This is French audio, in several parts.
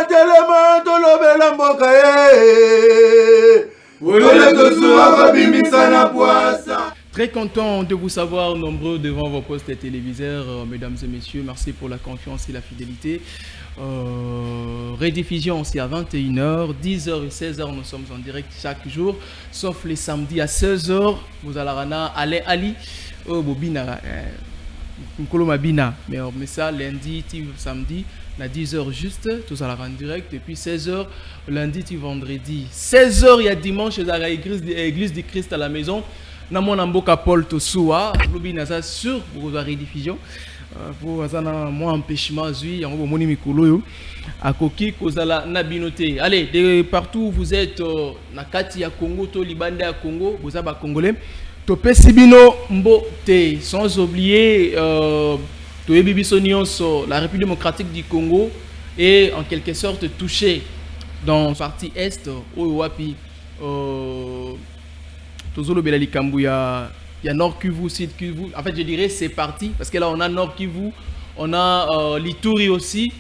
Telema, tolobela mboka Très content de vous savoir nombreux devant vos postes téléviseurs, mesdames et messieurs. Merci pour la confiance et la fidélité. Rediffusion aussi à 21h, 10h et 16h, nous sommes en direct chaque jour, sauf les samedis à 16h. Vous allez aller Ali, Bobina, Mabina, mais ça lundi, samedi, à 10h juste, tout ça en direct, et puis 16h, lundi, vendredi. 16h, il y a dimanche, il y a l'église du Christ à la maison. Namon Amboka Paul Tosoua, Lobina ça sur pour la rediffusion. Pour moi empêchement zui yango bomoni mikolo yo akoki kozala na binoté. Allez, de partout où vous êtes na kati ya Congo to libanda ya Congo, vous êtes congolais. To pesibino mbote sans oublier to ebibiso nyonso la République démocratique du Congo est en quelque sorte touchée dans la partie est au wapi tozolo belali kambu ya Nord Kivu, Sud Kivu. En fait, je dirais c'est parti parce que là on a Nord Kivu, on a l'Ituri aussi.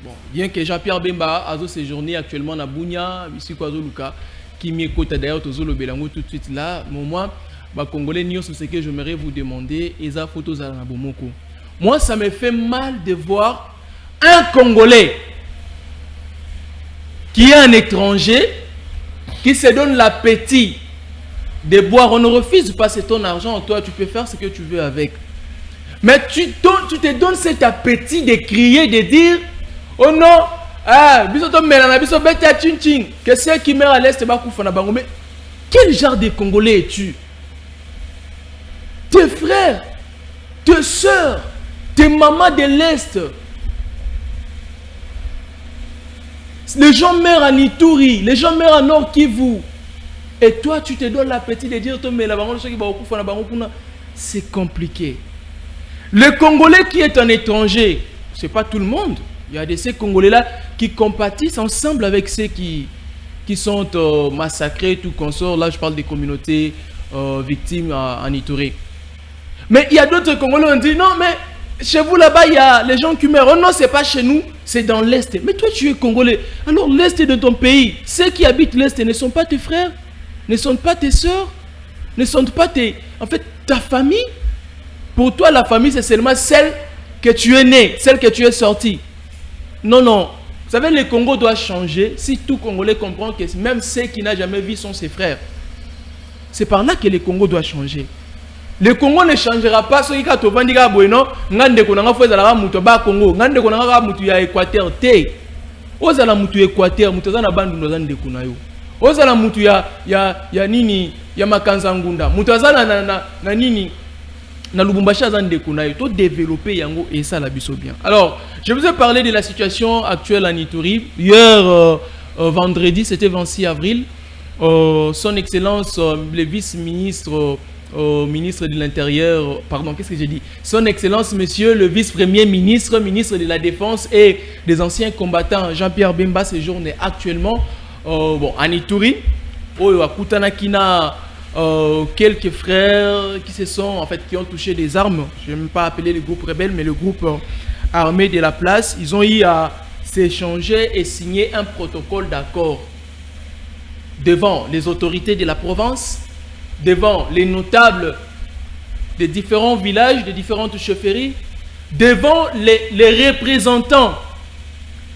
Bon, bien que Jean-Pierre Bemba a séjourné actuellement à Bunia, ici Kwazo Luka, qui m'écoute d'ailleurs tozolo belango tout de suite là. Moi, Congolais Nios, c'est ce que j'aimerais vous demander. Eza photos à Bomoko. Moi, ça me fait mal de voir un Congolais qui est un étranger qui se donne l'appétit de boire. On ne refuse pas, c'est ton argent, toi tu peux faire ce que tu veux avec. Mais tu te donnes cet appétit de crier, de dire oh non, que ceux qui meurent à l'est, mais quel genre de Congolais es-tu? Tes frères, tes soeurs, tes mamans de l'est, les gens meurent en Ituri, les gens meurent en Nord Kivu. Et toi, tu te donnes l'appétit de dire c'est compliqué. Le Congolais qui est un étranger, c'est pas tout le monde. Il y a de ces Congolais-là qui compatissent ensemble avec ceux qui sont massacrés, tout consort. Là, je parle des communautés victimes en Ituri. Mais il y a d'autres Congolais, on dit non, mais chez vous là-bas, il y a les gens qui meurent. Oh non, c'est pas chez nous, c'est dans l'Est. Mais toi, tu es Congolais. Alors, l'Est de ton pays, ceux qui habitent l'Est ne sont pas tes frères? Ne sont pas tes sœurs, ne sont pas en fait, ta famille. Pour toi, la famille, c'est seulement celle que tu es né, celle que tu es sorti. Non, non. Vous savez, le Congo doit changer si tout Congolais comprend que même ceux qui n'ont jamais vu sont ses frères. C'est par là que le Congo doit changer. Le Congo ne changera pas. Ce qui est au Vandiga Bueno, ngande konanga fo ezala muto ba Congo, ngande konanga muto ya Équateur te. Ozala muto Équateur, muto za na bandu ndoza ndeko na yo. Ozala mutu ya nini ya makanza ngunda mutu azala na nini na Lubumbashi azande kunayo to développer yango et ça la biso bien. Alors, je vous ai parlé de la situation actuelle en Ituri. Hier vendredi, c'était 26 avril, son excellence le vice-ministre ministre de l'Intérieur, pardon, qu'est-ce que j'ai dit? Son excellence monsieur le vice-premier ministre, ministre de la Défense et des anciens combattants Jean-Pierre Bemba séjourne actuellement en Ituri, quelques frères qui ont touché des armes. Je n'aime pas appeler le groupe rebelle, mais le groupe armé de la place. Ils ont eu à s'échanger et signer un protocole d'accord devant les autorités de la province, devant les notables des différents villages, des différentes chefferies, devant les représentants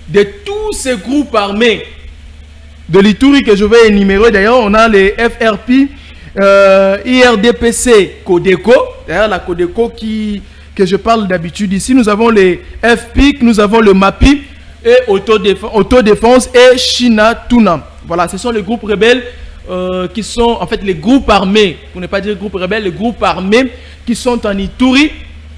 de tous ces groupes armés de l'Ituri que je vais énumérer. D'ailleurs, on a les FRP, IRDPC, Codeco. D'ailleurs, la Codeco que je parle d'habitude ici. Nous avons les FPIC, nous avons le MAPI et Autodéfense et China Tuna. Voilà, ce sont les groupes rebelles qui sont en fait les groupes armés, pour ne pas dire groupes rebelles, les groupes armés qui sont en Ituri,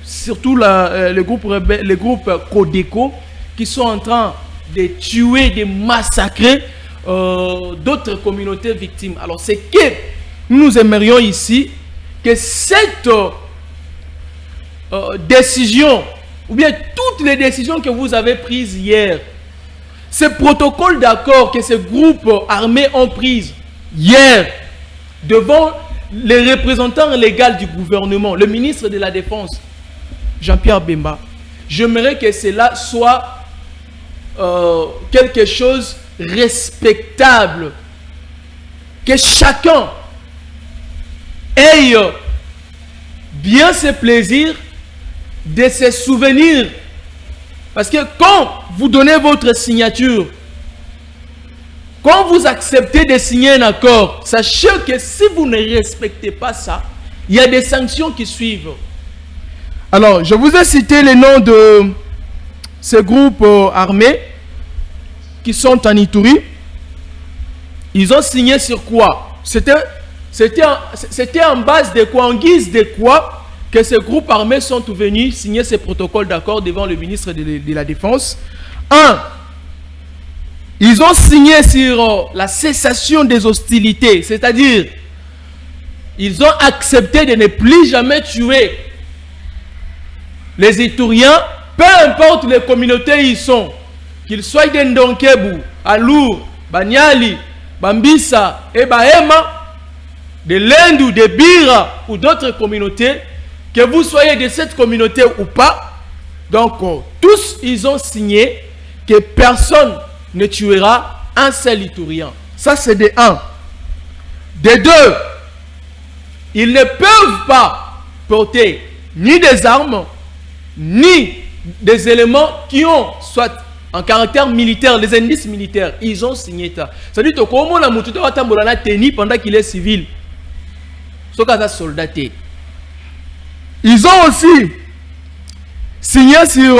surtout les groupes Codeco qui sont en train de tuer, de massacrer d'autres communautés victimes. Alors c'est que nous aimerions ici que cette décision, ou bien toutes les décisions que vous avez prises hier, ce protocole d'accord que ces groupes armés ont pris hier devant les représentants légaux du gouvernement, le ministre de la Défense, Jean-Pierre Bemba, j'aimerais que cela soit quelque chose respectable, que chacun ait bien ses plaisirs, de ses souvenirs. Parce que quand vous donnez votre signature, quand vous acceptez de signer un accord, sachez que si vous ne respectez pas ça, il y a des sanctions qui suivent. Alors, je vous ai cité les noms de ces groupes armés qui sont en Ituri. Ils ont signé sur quoi? C'était en base de quoi, en guise de quoi, que ces groupes armés sont venus signer ces protocoles d'accord devant le ministre de la Défense. 1. Ils ont signé sur la cessation des hostilités, c'est-à-dire ils ont accepté de ne plus jamais tuer les Ituriens, peu importe les communautés ils sont, qu'ils soient de Ndonkebu, Alour, Banyali, Bambisa et Bahema, de Lendu, de Bira ou d'autres communautés, que vous soyez de cette communauté ou pas, donc tous ils ont signé que personne ne tuera un seul Iturien. Ça c'est de 1. De 2, ils ne peuvent pas porter ni des armes, ni des éléments qui ont soit en caractère militaire, les indices militaires. Ils ont signé ça. C'est-à-dire que comment la moututa va tambourana tenir pendant qu'il est civil. Ce cas soldat. Ils ont aussi signé sur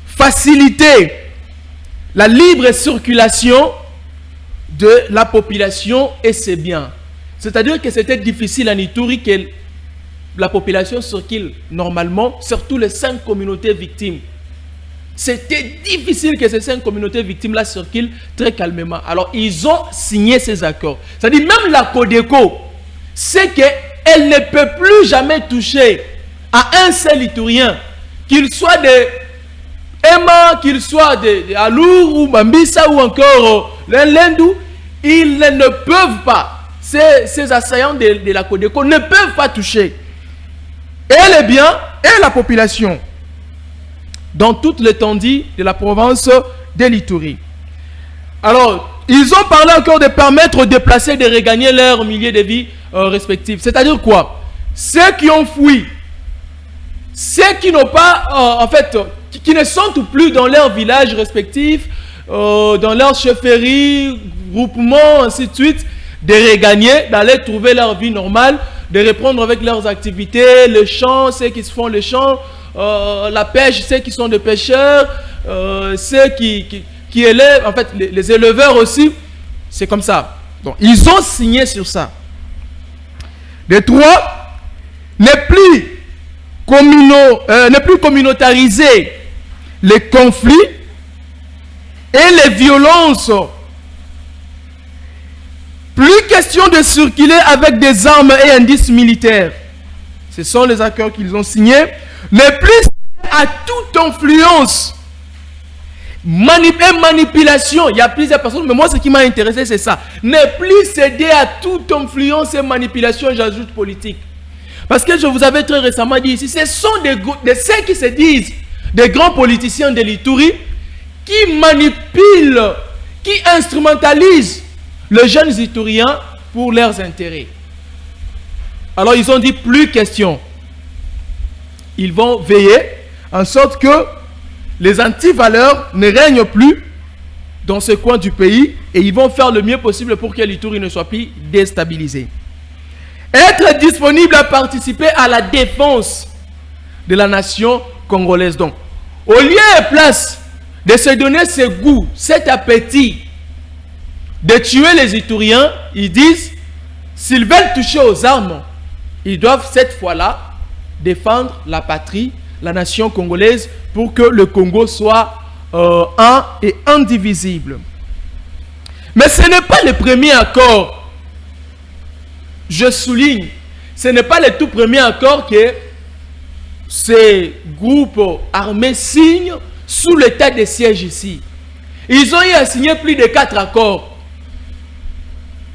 faciliter la libre circulation de la population et ses biens. C'est-à-dire que c'était difficile en Ituri que la population circule normalement, surtout les 5 communautés victimes. C'était difficile que ces 5 communautés victimes-là circulent très calmement. Alors, ils ont signé ces accords. C'est-à-dire, même la Codeco, c'est qu'elle ne peut plus jamais toucher à un seul Iturien, qu'il soit de Emma, qu'il soit de Alour ou Bambisa ou encore Lendu, ils ne peuvent pas, ces assaillants de la Codeco ne peuvent pas toucher et les biens et la population dans toute l'étendue de la province de l'Ituri. Alors, ils ont parlé encore de permettre aux déplacés de regagner leur milieu de vie respectifs. C'est-à-dire quoi? Ceux qui ont fui, ceux qui n'ont pas, en fait, qui ne sont plus dans leur village respectif, dans leur chefferie, groupement, ainsi de suite, de regagner, d'aller trouver leur vie normale, de reprendre avec leurs activités, le champ, ceux qui se font le champ, la pêche, ceux qui sont des pêcheurs, ceux qui élèvent, en fait, les éleveurs aussi, c'est comme ça. Donc, ils ont signé sur ça. De 3, ne plus communautariser les conflits et les violences. Plus question de circuler avec des armes et indices militaires. Ce sont les accords qu'ils ont signés. Ne plus à toute influence, manipulation. Il y a plusieurs personnes, mais moi ce qui m'a intéressé c'est ça. Ne plus céder à toute influence et manipulation, j'ajoute politique. Parce que je vous avais très récemment dit ici, ce sont ceux qui se disent des grands politiciens de l'Ituri qui manipulent, qui instrumentalisent les jeunes Ituriens pour leurs intérêts. Alors ils ont dit plus question. Ils vont veiller en sorte que les antivaleurs ne règnent plus dans ce coin du pays et ils vont faire le mieux possible pour que l'Ituri ne soit plus déstabilisé. Être disponible à participer à la défense de la nation congolaise. Donc, au lieu et place de se donner ce goût, cet appétit de tuer les Ituriens, ils disent, s'ils veulent toucher aux armes, ils doivent cette fois-là défendre la patrie, la nation congolaise, pour que le Congo soit un et indivisible. Mais ce n'est pas le premier accord. Je souligne, ce n'est pas le tout premier accord que ces groupes armés signent sous l'état de siège ici. Ils ont eu à signer plus de 4 accords.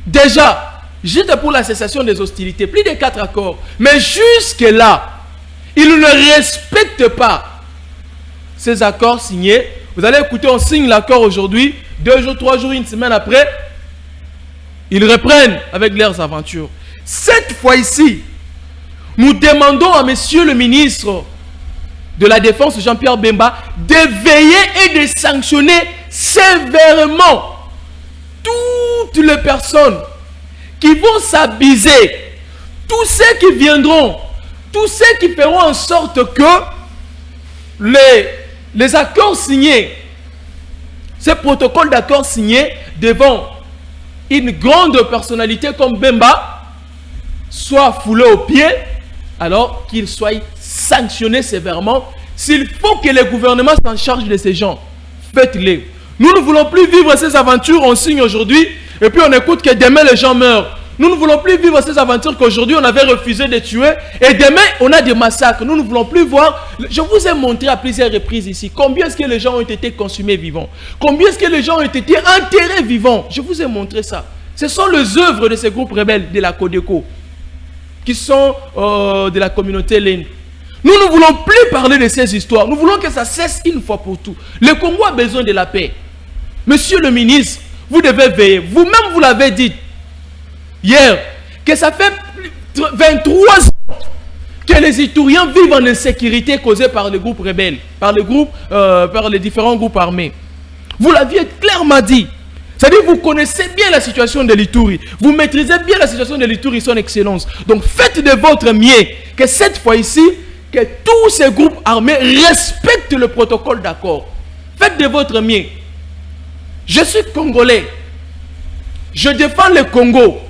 Déjà, juste pour la cessation des hostilités, plus de 4 accords. Mais jusque-là, ils ne respectent pas ces accords signés Vous allez écouter, on signe l'accord aujourd'hui, 2 jours, 3 jours, une semaine après, ils reprennent avec leurs aventures. Cette fois-ci, nous demandons à monsieur le ministre de la Défense, Jean-Pierre Bemba, de veiller et de sanctionner sévèrement toutes les personnes qui vont s'abuser, tous ceux qui viendront, tous ceux qui feront en sorte que les accords signés, ces protocoles d'accords signés devant une grande personnalité comme Bemba soient foulés aux pieds, alors qu'ils soient sanctionnés sévèrement. S'il faut que le gouvernement s'en charge de ces gens, faites-les. Nous ne voulons plus vivre ces aventures, on signe aujourd'hui, et puis on écoute que demain les gens meurent. Nous ne voulons plus vivre ces aventures qu'aujourd'hui on avait refusé de tuer, et demain on a des massacres. Nous ne voulons plus voir. Je vous ai montré à plusieurs reprises ici combien est-ce que les gens ont été consumés vivants, combien est-ce que les gens ont été enterrés vivants. Je vous ai montré ça. Ce sont les œuvres de ces groupes rebelles de la Codeco, qui sont de la communauté Lende. Nous ne voulons plus parler de ces histoires. Nous voulons que ça cesse une fois pour toutes. Le Congo a besoin de la paix. Monsieur le ministre, vous devez veiller. Vous-même, vous l'avez dit hier, que ça fait 23 ans que les Ituriens vivent en insécurité causée par les groupes rebelles, par les différents groupes armés. Vous l'aviez clairement dit. C'est-à-dire que vous connaissez bien la situation de l'Ituri. Vous maîtrisez bien la situation de l'Ituri, son excellence. Donc faites de votre mieux que cette fois-ci, que tous ces groupes armés respectent le protocole d'accord. Faites de votre mieux. Je suis congolais. Je défends le Congo.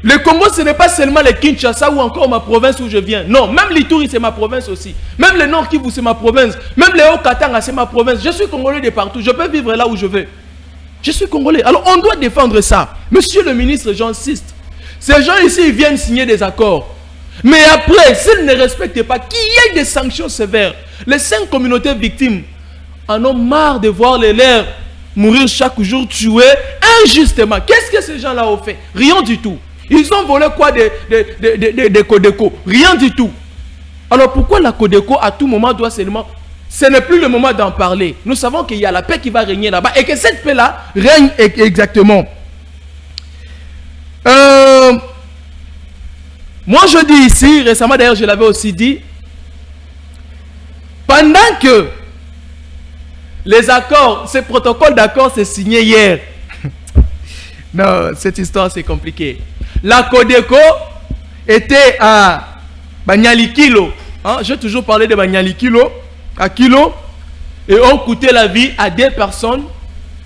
Le Congo, ce n'est pas seulement le Kinshasa ou encore ma province où je viens. Non, même l'Ituri, c'est ma province aussi. Même le Nord Kivu, c'est ma province. Même le Haut-Katanga, c'est ma province. Je suis congolais de partout. Je peux vivre là où je veux. Je suis congolais. Alors, on doit défendre ça. Monsieur le ministre, j'insiste. Ces gens ici, ils viennent signer des accords. Mais après, s'ils ne respectent pas, qu'il y ait des sanctions sévères. Les 5 communautés victimes en ont marre de voir les leurs mourir chaque jour, tués injustement. Qu'est-ce que ces gens-là ont fait? Rien du tout. Ils ont volé quoi des Codeco? Rien du tout. Alors pourquoi la Codeco à tout moment doit seulement... Ce n'est plus le moment d'en parler. Nous savons qu'il y a la paix qui va régner là-bas et que cette paix-là règne exactement. Moi je dis ici, récemment d'ailleurs je l'avais aussi dit, pendant que les accords, ces protocoles d'accord s'est signé hier. Non, cette histoire c'est compliqué. La Codeco était à Banyalikilo. Hein? J'ai toujours parlé de Banyalikilo. À Kilo. Et ont coûté la vie à des personnes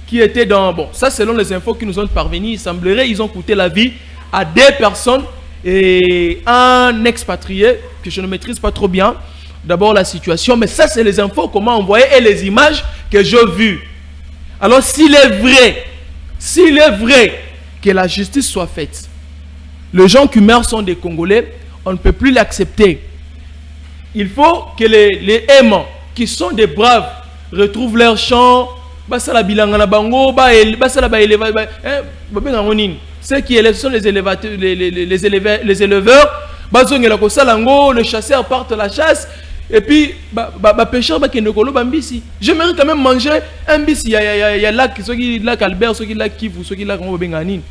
qui étaient dans... Bon, ça selon les infos qui nous ont parvenues, il semblerait ils ont coûté la vie à des personnes et un expatrié que je ne maîtrise pas trop bien. D'abord la situation, mais ça c'est les infos qu'on m'a envoyées et les images que j'ai vues. Alors s'il est vrai que la justice soit faite, les gens qui meurent sont des Congolais, on ne peut plus l'accepter. Il faut que les aimants qui sont des braves retrouvent leur champ. Ceux qui élèvent sont les éleveurs. Les chasseurs partent à la chasse. Et puis, pêcheurs j'aimerais quand même manger un bis. Il y a lac Albert, ceux qui lac Kivu, ceux qui lac Benganine.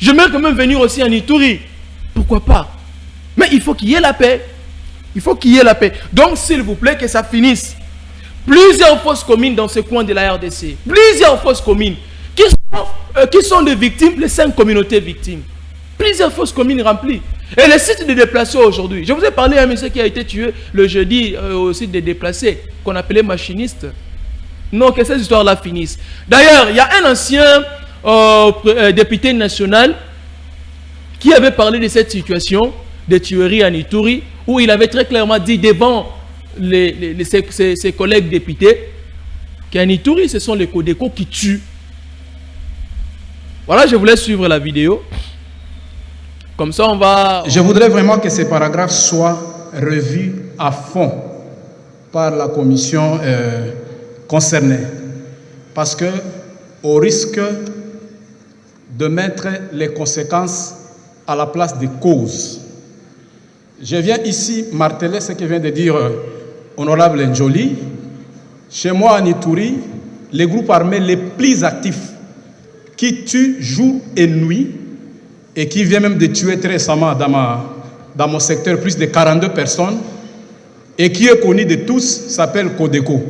J'aimerais quand même venir aussi en Ituri. Pourquoi pas? Mais il faut qu'il y ait la paix. Il faut qu'il y ait la paix. Donc, s'il vous plaît, que ça finisse. Plusieurs fosses communes dans ce coin de la RDC. Plusieurs fosses communes. Qui sont des victimes, les 5 communautés victimes. Plusieurs fosses communes remplies. Et le site de déplacés aujourd'hui. Je vous ai parlé d'un monsieur qui a été tué le jeudi au site de déplacés, qu'on appelait machiniste. Non, que ces histoires-là finissent. D'ailleurs, il y a un ancien député national qui avait parlé de cette situation de tuerie en Ituri, où il avait très clairement dit devant ses collègues députés qu'en Ituri, ce sont les Codeco qui tuent. Voilà, je voulais suivre la vidéo. Comme ça, on va... Je voudrais vraiment que ces paragraphes soient revus à fond par la commission concernée. Parce que, au risque de mettre les conséquences à la place des causes. Je viens ici marteler ce que vient de dire Honorable Njoli. Chez moi, en Ituri, les groupes armés les plus actifs, qui tuent jour et nuit, et qui vient même de tuer très récemment dans mon secteur plus de 42 personnes, et qui est connu de tous, s'appelle Codeco.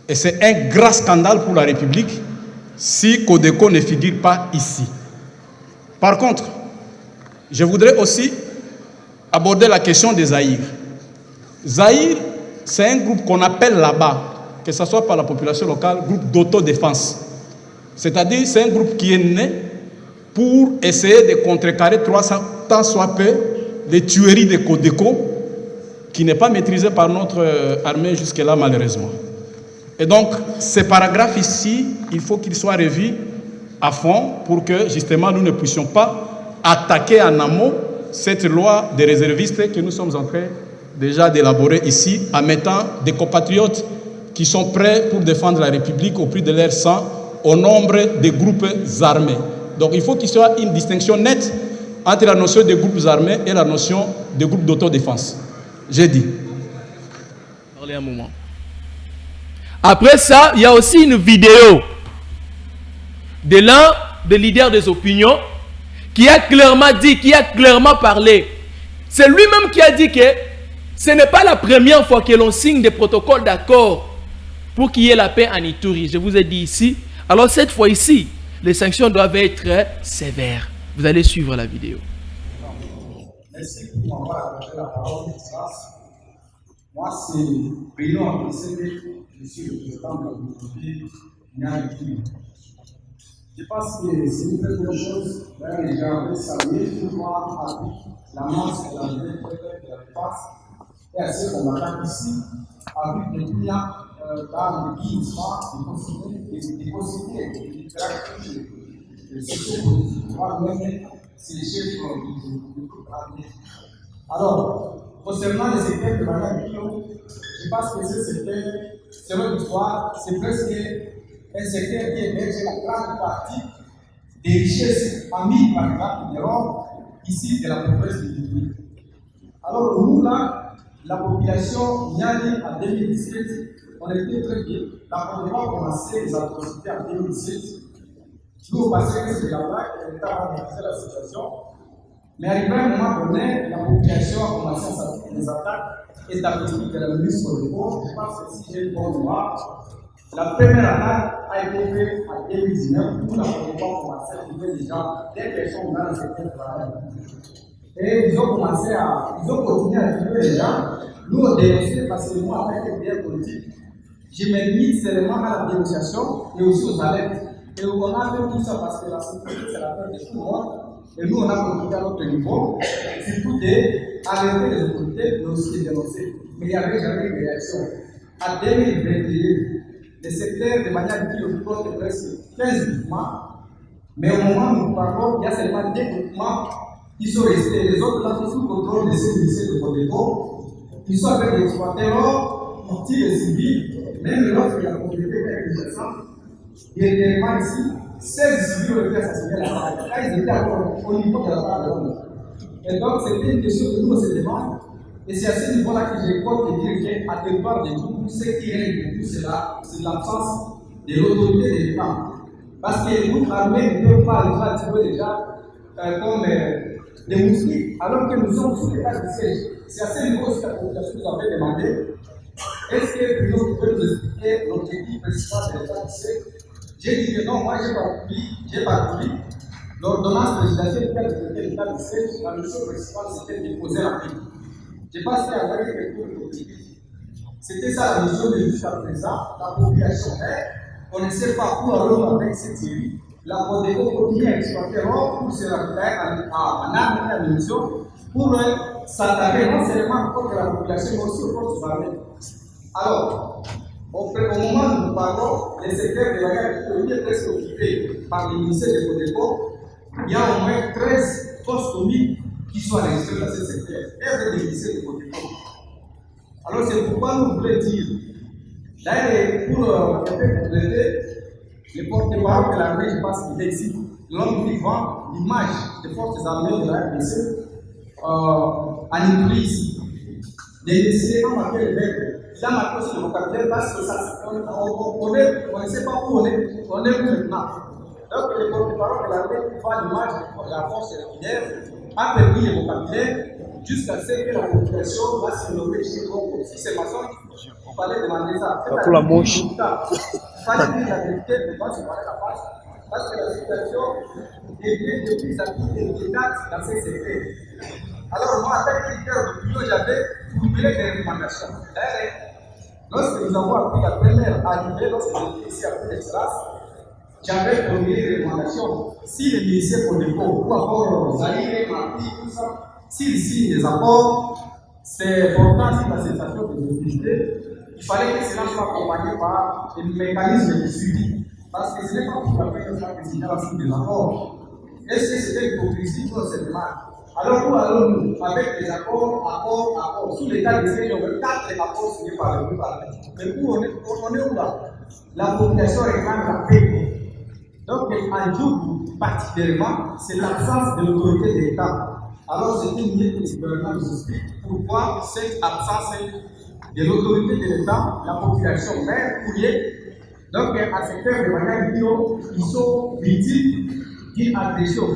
Et c'est un grand scandale pour la République si Codeco ne figure pas ici. Par contre, je voudrais aussi aborder la question des Zaïre. Zaïre, c'est un groupe qu'on appelle là-bas, que ce soit par la population locale, groupe d'autodéfense. C'est-à-dire, c'est un groupe qui est né pour essayer de contrecarrer tant soit peu les tueries de Codeco, qui n'est pas maîtrisé par notre armée jusque-là, malheureusement. Et donc, ces paragraphes ici, il faut qu'ils soient revus à fond pour que, justement, nous ne puissions pas attaquer en amont cette loi des réservistes que nous sommes en train déjà d'élaborer ici, en mettant des compatriotes qui sont prêts pour défendre la République au prix de leur sang au nombre des groupes armés. Donc, il faut qu'il y ait une distinction nette entre la notion des groupes armés et la notion des groupes d'autodéfense. J'ai dit. Parlez un moment. Après ça, il y a aussi une vidéo de l'un des leaders des opinions qui a clairement dit, qui a clairement parlé. C'est lui-même qui a dit que ce n'est pas la première fois que l'on signe des protocoles d'accord pour qu'il y ait la paix en Ituri. Je vous ai dit ici. Alors cette fois-ci, les sanctions doivent être sévères. Vous allez suivre la vidéo. Merci pour m'avoir accordé la parole. Moi, c'est Bruno Amessé, je suis le président de la communauté Niaïti. Je pense que c'est une très bonne chose. D'ailleurs, les gens avaient salué tout le monde avec la masse de la vie de la défense et assez combattant ici, avec des clients dans le guidement des possibilités de sociopolitique, voire même c'est les chefs du groupe armé. Alors, concernant les secteurs de manière bio, je pense que ce secteur, selon l'histoire, c'est presque un secteur qui héberge la grande partie des richesses amies, par exemple, de l'homme, ici de la province de l'Ituri. Alors, nous, là, la population Niali en 2017, on était très bien. La première a commencé les atrocités en 2017. Nous, au passé, c'est là-bas l'État a maîtrisé la situation. Mais arrivé à un moment donné, la population a commencé à s'appliquer des attaques établies de la ministre de l'État. Je pense que si j'ai une bonne mémoire, la première attaque a été faite en 2019 où la population a commencé à trouver des gens, des personnes dans le secteur de travail. Et ils ont continué à tuer les gens. Nous, on dénonçait parce que moi, avec les biens politiques, je me limite seulement à la dénonciation et aussi aux alertes. Et on a fait tout ça parce que la sécurité, c'est la peur de tout le monde. Et nous, on a continué à notre niveau, surtout d'alerter les autorités, mais aussi de dénoncer. Mais il n'y avait jamais de réaction. En 2021, le secteur de manière qui occupe presque 15 groupements, mais au moment où nous parlons, il y a seulement 2 groupements qui sont restés. Les autres là sont sous contrôle de ces lycées de Codeco. Ils sont avec des exploiteurs, ils tirent les civils, même lorsqu'il y a la communauté avec les gens. Dernièrement ici, 16 civils ont été assassinés là-bas. Là, ils étaient encore au niveau de la part de l'homme. Et donc, c'était une question que nous, on se demande. Et c'est à ce niveau-là que je crois de dire qu'à territoire de tout, ce qui règne de tout cela, c'est l'absence de l'autorité de l'État. Parce que notre armée ne peut pas attirer déjà comme des mousquets, alors que nous sommes sous l'état de siège. C'est à ce niveau que la population nous avait demandé. Est-ce que Bruno peut nous expliquer l'objectif principal de l'état de siège? J'ai dit que non, moi j'ai parcouru l'ordonnance présidentielle de l'état de siège. La mission principale, c'était de poser la paix. Je pense qu'il y a quelque chose de c'était ça la mission de jusqu'à présent. La population on ne sait pas où allons avec cette série. La Codeco continue à exploiter l'or pour se ravitailler en armes et en munitions pour s'attaquer non seulement contre la population, mais aussi aux forces armées. Alors, au moment où nous parlons, les secteurs de la guerre est presque occupé par les ministères de Codeco, il y a au moins 13 postes communes qui sont enregistrés dans ce secteur, et des ministères de Codeco. Alors, c'est pourquoi nous voulons dire, d'ailleurs, pour compléter, le porte-parole de l'armée, je pense qu'il est ici, l'homme vivant l'image des forces armées de la RDC en Ituri ici. Des décidés en matière de il a marqué aussi le vocabulaire parce que ça, on ne sait pas où on est où maintenant. Donc les porte-parole de l'armée font l'image de la force régulière, a permis le vocabulaire jusqu'à ce que la population va se nommer chez Congo. Si c'est maçon, il fallait demander ça. Pour la moche. Il fallait dire la vérité, mais pas se parler la face. Parce que la situation devient de plus en plus inquiétante dans ces secteurs. Alors moi, en tant que leader d'opinion, j'avais formulé des recommandations. Lorsque nous avons appris la première arrivée, lorsque j'étais ici à Pélexras, j'avais formulé des recommandations. Si les ministères Codeco, ou encore Zaïre, Marti, tout ça, s'ils signent des accords, c'est important si la sensation de sécurité, il fallait que cela soit accompagné par un mécanisme de suivi. Parce que ce n'est pas pour la première fois que Sénégal a signé des accords. Est-ce que c'était l'hypocrisie ou c'est mal? Alors où allons-nous avec des accords, sous l'état de siège, on veut 4 accords signés par le gouvernement. Mais où on est où là? La population réclame la paix. Donc, en Djougou, particulièrement, c'est l'absence de l'autorité de l'État. Alors, c'est une idée que le gouvernement nous explique pourquoi cette absence de l'autorité de l'État, la population même courrier. Donc, à cette heure de manière ils sont victimes d'une agression.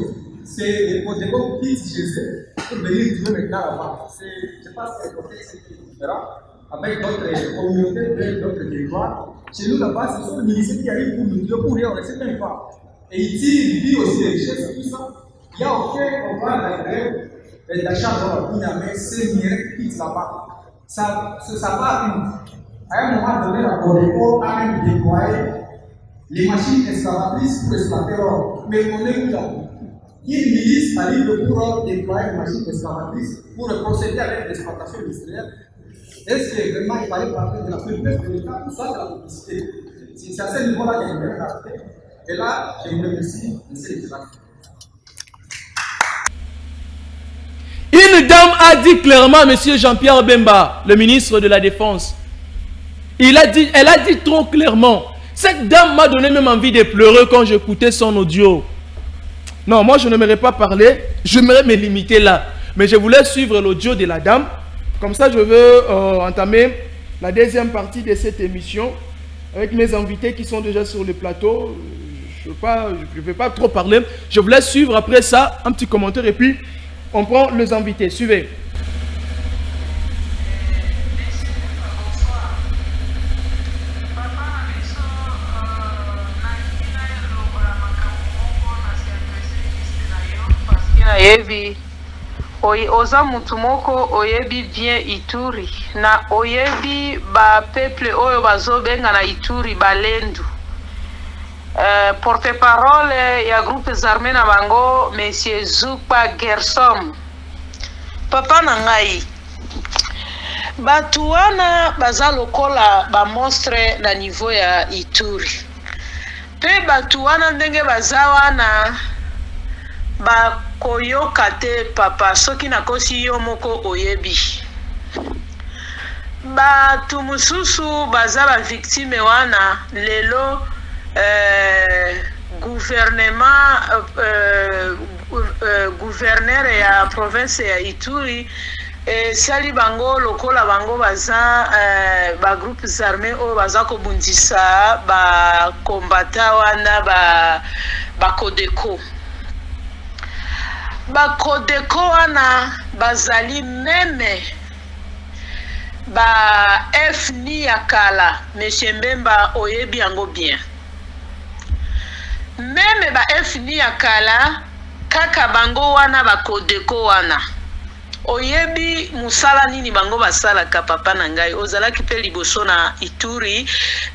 C'est les Codeco qui quittent chez eux pour venir trouver maintenant là-bas. Je pense que le contexte est différent avec d'autres communautés, d'autres territoires. Chez nous là-bas, ce sont les ministères qui arrivent pour nous tuer pour rien, on ne sait même pas. Et ils tirent, ils vivent aussi les richesses, tout ça. Il y a aucun droit d'agréer d'achat dans la vie, mais c'est une qui quittent là-bas. Ça va vite. À un moment donné, la Codeco a même déployé les machines excavatrices pour exploiter l'or. Mais on est où là? Une milice arrive pour déployer les machines excavatrices pour procéder avec l'exploitation industrielle. Est-ce que vraiment il fallait parler de la faiblesse de l'État ou soit de la publicité? C'est à ce niveau-là qu'il y a une réalité. Et là, je vous remercie, monsieur le président. Une dame a dit clairement, monsieur Jean-Pierre Bemba, le ministre de la Défense, elle a dit trop clairement. Cette dame m'a donné même envie de pleurer quand j'écoutais son audio. Non, moi je n'aimerais pas parler, j'aimerais me limiter là. Mais je voulais suivre l'audio de la dame. Comme ça, je veux entamer la deuxième partie de cette émission avec mes invités qui sont déjà sur le plateau. Je ne vais pas trop parler. Je voulais suivre après ça un petit commentaire et puis on prend les invités. Suivez. Oyebi oza mutu moko oyebi bien Ituri na oyebi ba peuple oyo bazobenga na Ituri balendu. Porte-parole ya groupes armés na bango monsieur Zupa Gersom. Papa na ngai batu wana baza lokola ba monstre na niveau ya Ituri. Pe batu wana ndenge baza wana ba koyoka te papa soki nakosi yo moko oyebi. Batu mususu baza ba victime wana lelo gouverneur ya province ya Ituri sali bango lokola bango baza ba groupes armés o baza kobundisa ba kombata wana ba Codeco. Ba Codeco wana bazali meme ba FNI ya kala monsieur Mbemba oyebi yango bien. Meme ba FNI ya kala kaka bango wana ba Codeco wana oyebi musala nini bango basala ka papa na ngai ozalaki pe liboso na Ituri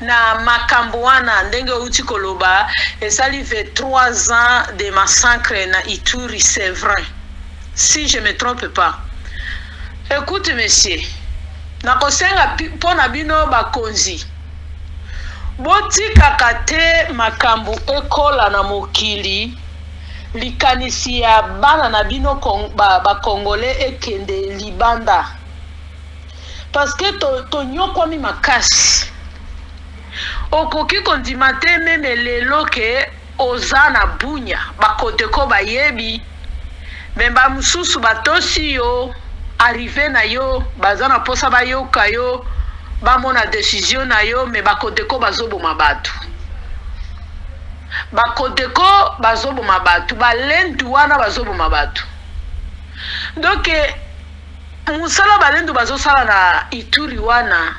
na makambo wana ndenge uti koloba esali 23 ans de massacre na Ituri, c'est vrai si je me trompe pas. Écoute monsieur, nakosenga pona bino bakonzi botikaka te makambo ekola na mokili likanisi ya bana na bino ba Congolais ekende libanda parce que to nyokwami makasi okoki kondima te meme lelo ke oza na bunya ba Codeco bayebi memba mususu batosi yo arrivé na yo baza na posa bayoka yo bamona décision na yo me bakodeko bazoboma batu bakodeko bazoboma batu balendu wana bazoboma batu donc musala balendu bazosala na Ituri wana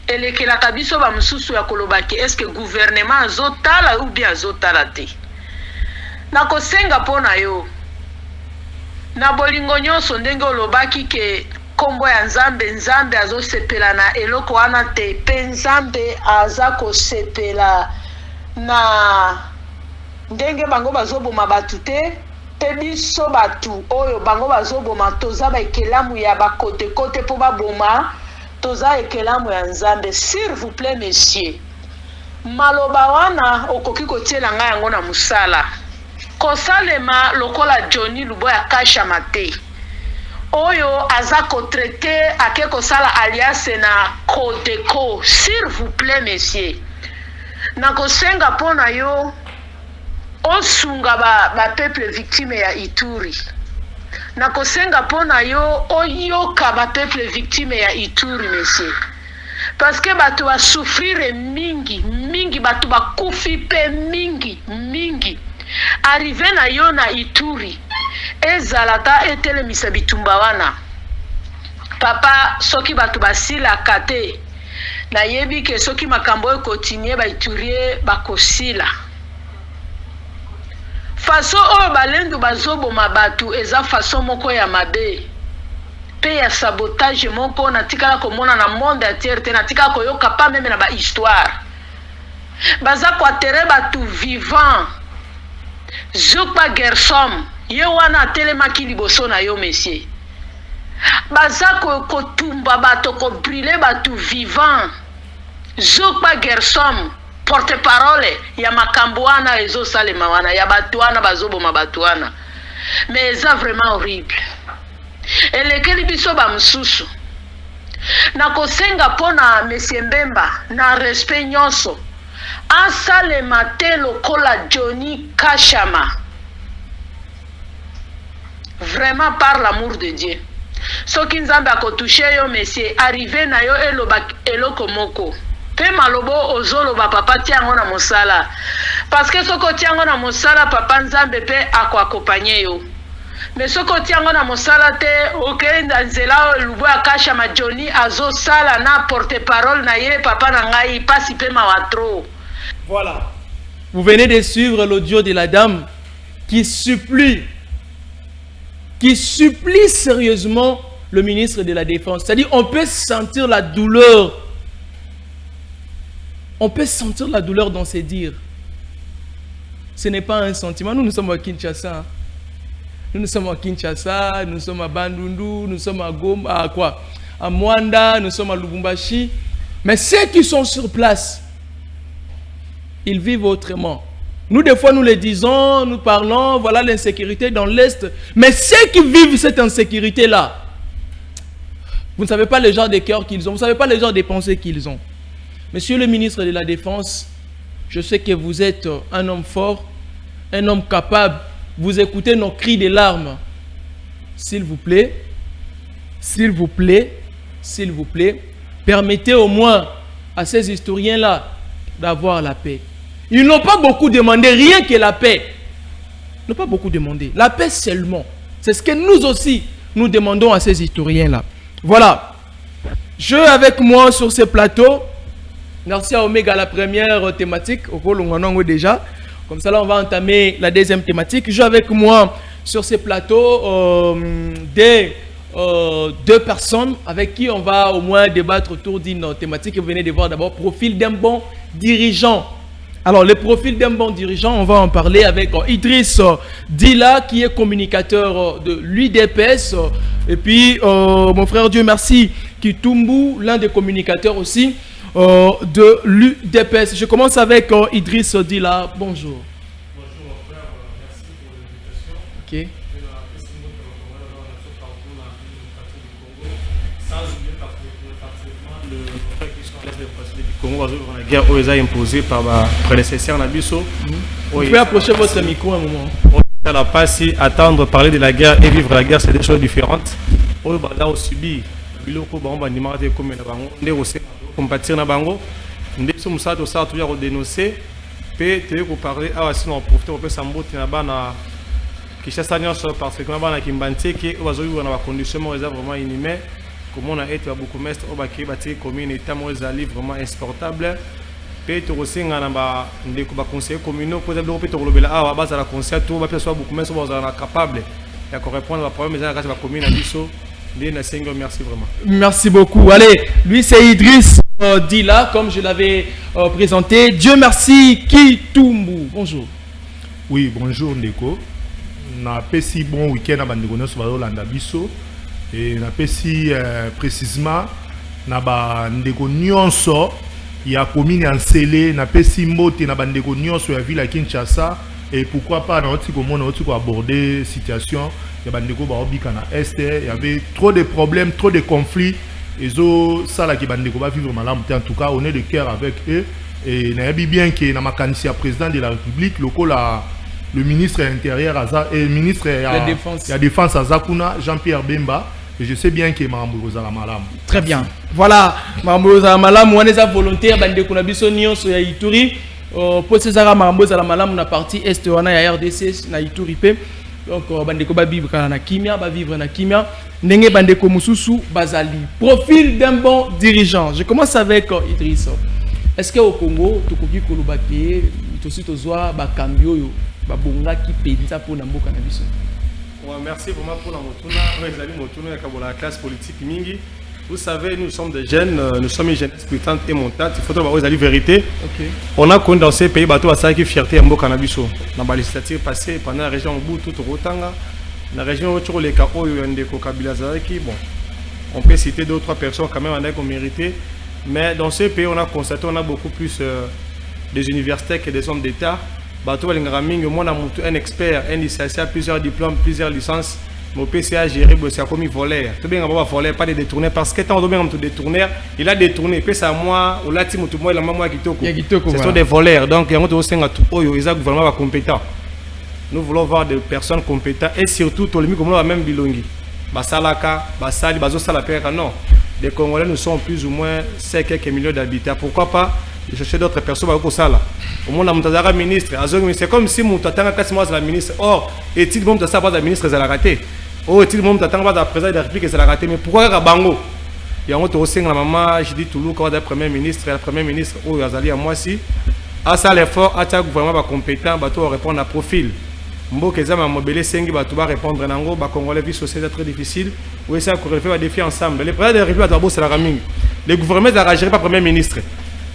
elekelaka biso bamususu ya kolobaki est-ce que gouvernement azotala ou bien azotala te nakosenga mpona yo na bolingo nyonso ndenge olobaki ke kombo ya nzambe azosepela na eloko wana te pe nzambe aza kosepela na ndenge bango bazoboma batu te pe biso batu oyo bango bazoboma toza baekelamu ya bakote-kote po baboma toza ekelamu ya nzambe. S'il vous plaît messieurs, maloba wana okoki kotiela ngai yango na musala kosalema lokola Johnny Luboya Kashama te oyo aza kotraite ake kosala aliase na Codeco. S'il vous plaît messieurs, nakosenga mpona yo osunga ba peuple victime ya Ituri, nakosenga mpona yo oyoka ba peuple victime ya Ituri messieurs, parce que batu ba souffrir mingi batu ba kufi pe mingi arrivé na yo na Ituri ezalaka etelemisa bitumba wana papa soki batu basilaka te nayebi ke soki makambo ekotinue baiturie bakosila faso oyo balendu bazoboma batu eza faso moko ya mabe pe ya sabotage moko natikala komona na monde entier te natikala koyoka pa meme na bahistoire baza koatere batu vivant Zukba Gersom ye wana atelemaki liboso na yo messieurs baza kotumba bato kobrile batu vivant Zukba Gersom porte-parole ya makambo wana ezosalema wana ya batu wana bazoboma batu wana mais eza vraiment horrible elekeli biso bamususu nakosenga mpona monsieur Mbemba na respect nyonso asalema te lokola Johnny Kashama vraiment par l'amour de Dieu. Soki nzambe akotouche yo messieurs arrivé na yo eloba eloko moko pe malobo ozoloba papa tiango na mosala parce que soko tiango na mosala papa nzambe pe akoaccompagner yo mais soko tiango na mosala te okenda nzela Luboya Kashama Johnny azosala na porte-parole na ye papa na ngai pasi pe mawatro. Voilà. Vous venez de suivre l'audio de la dame qui supplie sérieusement le ministre de la Défense. C'est-à-dire, on peut sentir la douleur. On peut sentir la douleur dans ses dires. Ce n'est pas un sentiment. Nous sommes à Kinshasa. Nous sommes à Kinshasa, nous sommes à Bandundu, nous sommes à Goma, à quoi? À Mwanda, nous sommes à Lubumbashi. Mais ceux qui sont sur place, ils vivent autrement. Nous, des fois, nous le disons, nous parlons, voilà l'insécurité dans l'Est. Mais ceux qui vivent cette insécurité-là, vous ne savez pas le genre de cœur qu'ils ont, vous ne savez pas le genre de pensées qu'ils ont. Monsieur le ministre de la Défense, je sais que vous êtes un homme fort, un homme capable. Vous écoutez nos cris de larmes. S'il vous plaît, s'il vous plaît, s'il vous plaît, permettez au moins à ces historiens-là d'avoir la paix. Ils n'ont pas beaucoup demandé, rien que la paix. Ils n'ont pas beaucoup demandé. La paix seulement. C'est ce que nous aussi, nous demandons à ces historiens-là. Voilà. Je avec moi sur ce plateau. Merci à Omega, la première thématique. Au Kolonganongo déjà. Comme ça, là, on va entamer la deuxième thématique. Je avec moi sur ce plateau deux personnes avec qui on va au moins débattre autour d'une thématique. Vous venez de voir d'abord profil d'un bon dirigeant. Alors, le profil d'un bon dirigeant, on va en parler avec Idriss Dila, qui est communicateur de l'UDPS. Et puis, mon frère Dieu merci, Kitumbu, l'un des communicateurs aussi de l'UDPS. Je commence avec Idriss Dila. Bonjour. Bonjour, mon frère. Merci pour l'invitation. Ok. La guerre aux a imposée par ma prédécesseur Nabiso. Vous pouvez approcher votre micro un moment. On n'a pas si attendre parler de la guerre et vivre la guerre, c'est des choses différentes. On a subi biloko bango bandimaka te komela bango nde kosenga compatir na bango nde biso mosala tosala toujours kodénoncer mpe toye koparle awa sino profite kopesa mbote na bana Kinshasa nyonso parce que bana Kimbantieke oyo bazoyuka na bacondition moko eza vraiment inhumain komona ete babourgmestre oyo bakei batie commune état moko ezali vraiment insportable mpe tokosenga na bandeko baconseiller communaux mpo eza biloko mpe tokolobela awa bazala conseil to bapesa so babourgmestre oyo bazala na capable ya korépondre baproblème eza na kati ya bacommune na biso nde nasengi merci vraiment. Merci beaucoup. Allez, lui c'est Idriss Dila, comme je l'avais présenté. Dieu merci, Kitumbu. Bonjour. Oui, bonjour Ndeko. Na pesi bon week-end à Bandeko Nyonso Bazolanda Biso. Et na pesi précisément na Bandeko Nyonso ya commune Ansele na pesi mbote na Bandeko Nyonso ya ville à Kinshasa. Et pourquoi pas dans notre comment on a abordé situation il y a Bandeko Baobika na Est, il y avait trop de problèmes, trop de conflits. Et ça là qui Bandeko va vivre mal en tout cas on est de cœur avec eux. Et n'a bien que na makanisi président de la République le ministre de l'Intérieur et le ministre de la Défense Azakuna Jean-Pierre Bemba. Et je sais bien que Mambo Zala Malam. Très bien. Voilà, Mambo Zala Malam, on est volontaire Bandeko na biso nyonso ya Ituri. Pour ces Mambo Zala Malam na partie Est on a ya RDC na Ituri pe. Donc Bandeko ba vivre na Kimia, ba vivre na Kimia. Ndenge Bandeko Mususu Bazali. Profil d'un bon dirigeant. Je commence avec Idriss. Est-ce que au Congo, Tokoki Kolobake, aussi Tozoa Bakambio yo babonga ki penza pour na mboka na biso? Merci vraiment pour la motuna la classe politique mingi. Vous savez, nous sommes des jeunes, nous sommes une jeunesse militante et montante. Il faut avoir la vérité. Okay. On a connu dans ces pays bateau à ça qui fierté en mboka na biso. Dans la législature passée pendant la région Butu Rotanga, la région autour les Kao Ndeko Kabila Zaki. Bon, on peut citer 2 ou 3 personnes quand même en ont mérité. Mais dans ces pays, on a constaté on a beaucoup plus des universitaires que des hommes d'État. Bateau un expert, un licencié, plusieurs diplômes, plusieurs licences. Mon PCA géré, c'est comme voleur. Tout bien, on va voler, pas de détourner. Parce que tant que détourner, il a détourné. Puis ça, moi, ou là, il a moi qui toko. Ce sont des voleurs. Donc, il y a un gouvernement compétent. Nous voulons voir des personnes compétentes et surtout, tout le monde comme même bilongi. Basalaka, Basali, Bazo Salapera, non. Les Congolais, nous sommes plus ou moins 5 quelques millions d'habitants. Pourquoi pas de chercher d'autres personnes au Sala. Au monde, on ministre. C'est comme si mon tata a la ministre. Or, est-il bon de savoir la ministre, elle a raté? Oh, est-il bon de t'attendre la présidente de la République, elle a raté? Mais pourquoi la Bango? Il y a un autre aussi, la maman, je dis Toulouse, quand le premier ministre, la première ministre, oh, Azali à moi aussi. À ça, l'effort, à ça, le gouvernement compétent, bateau répondre à profil. Mboka ezama mobile sengi bato ba répondre nango ba congolais vie société très difficile ou ça qu'on fait défier ensemble les présidents de la République doivent bosser la raming les gouvernements doivent gérer pas premier ministre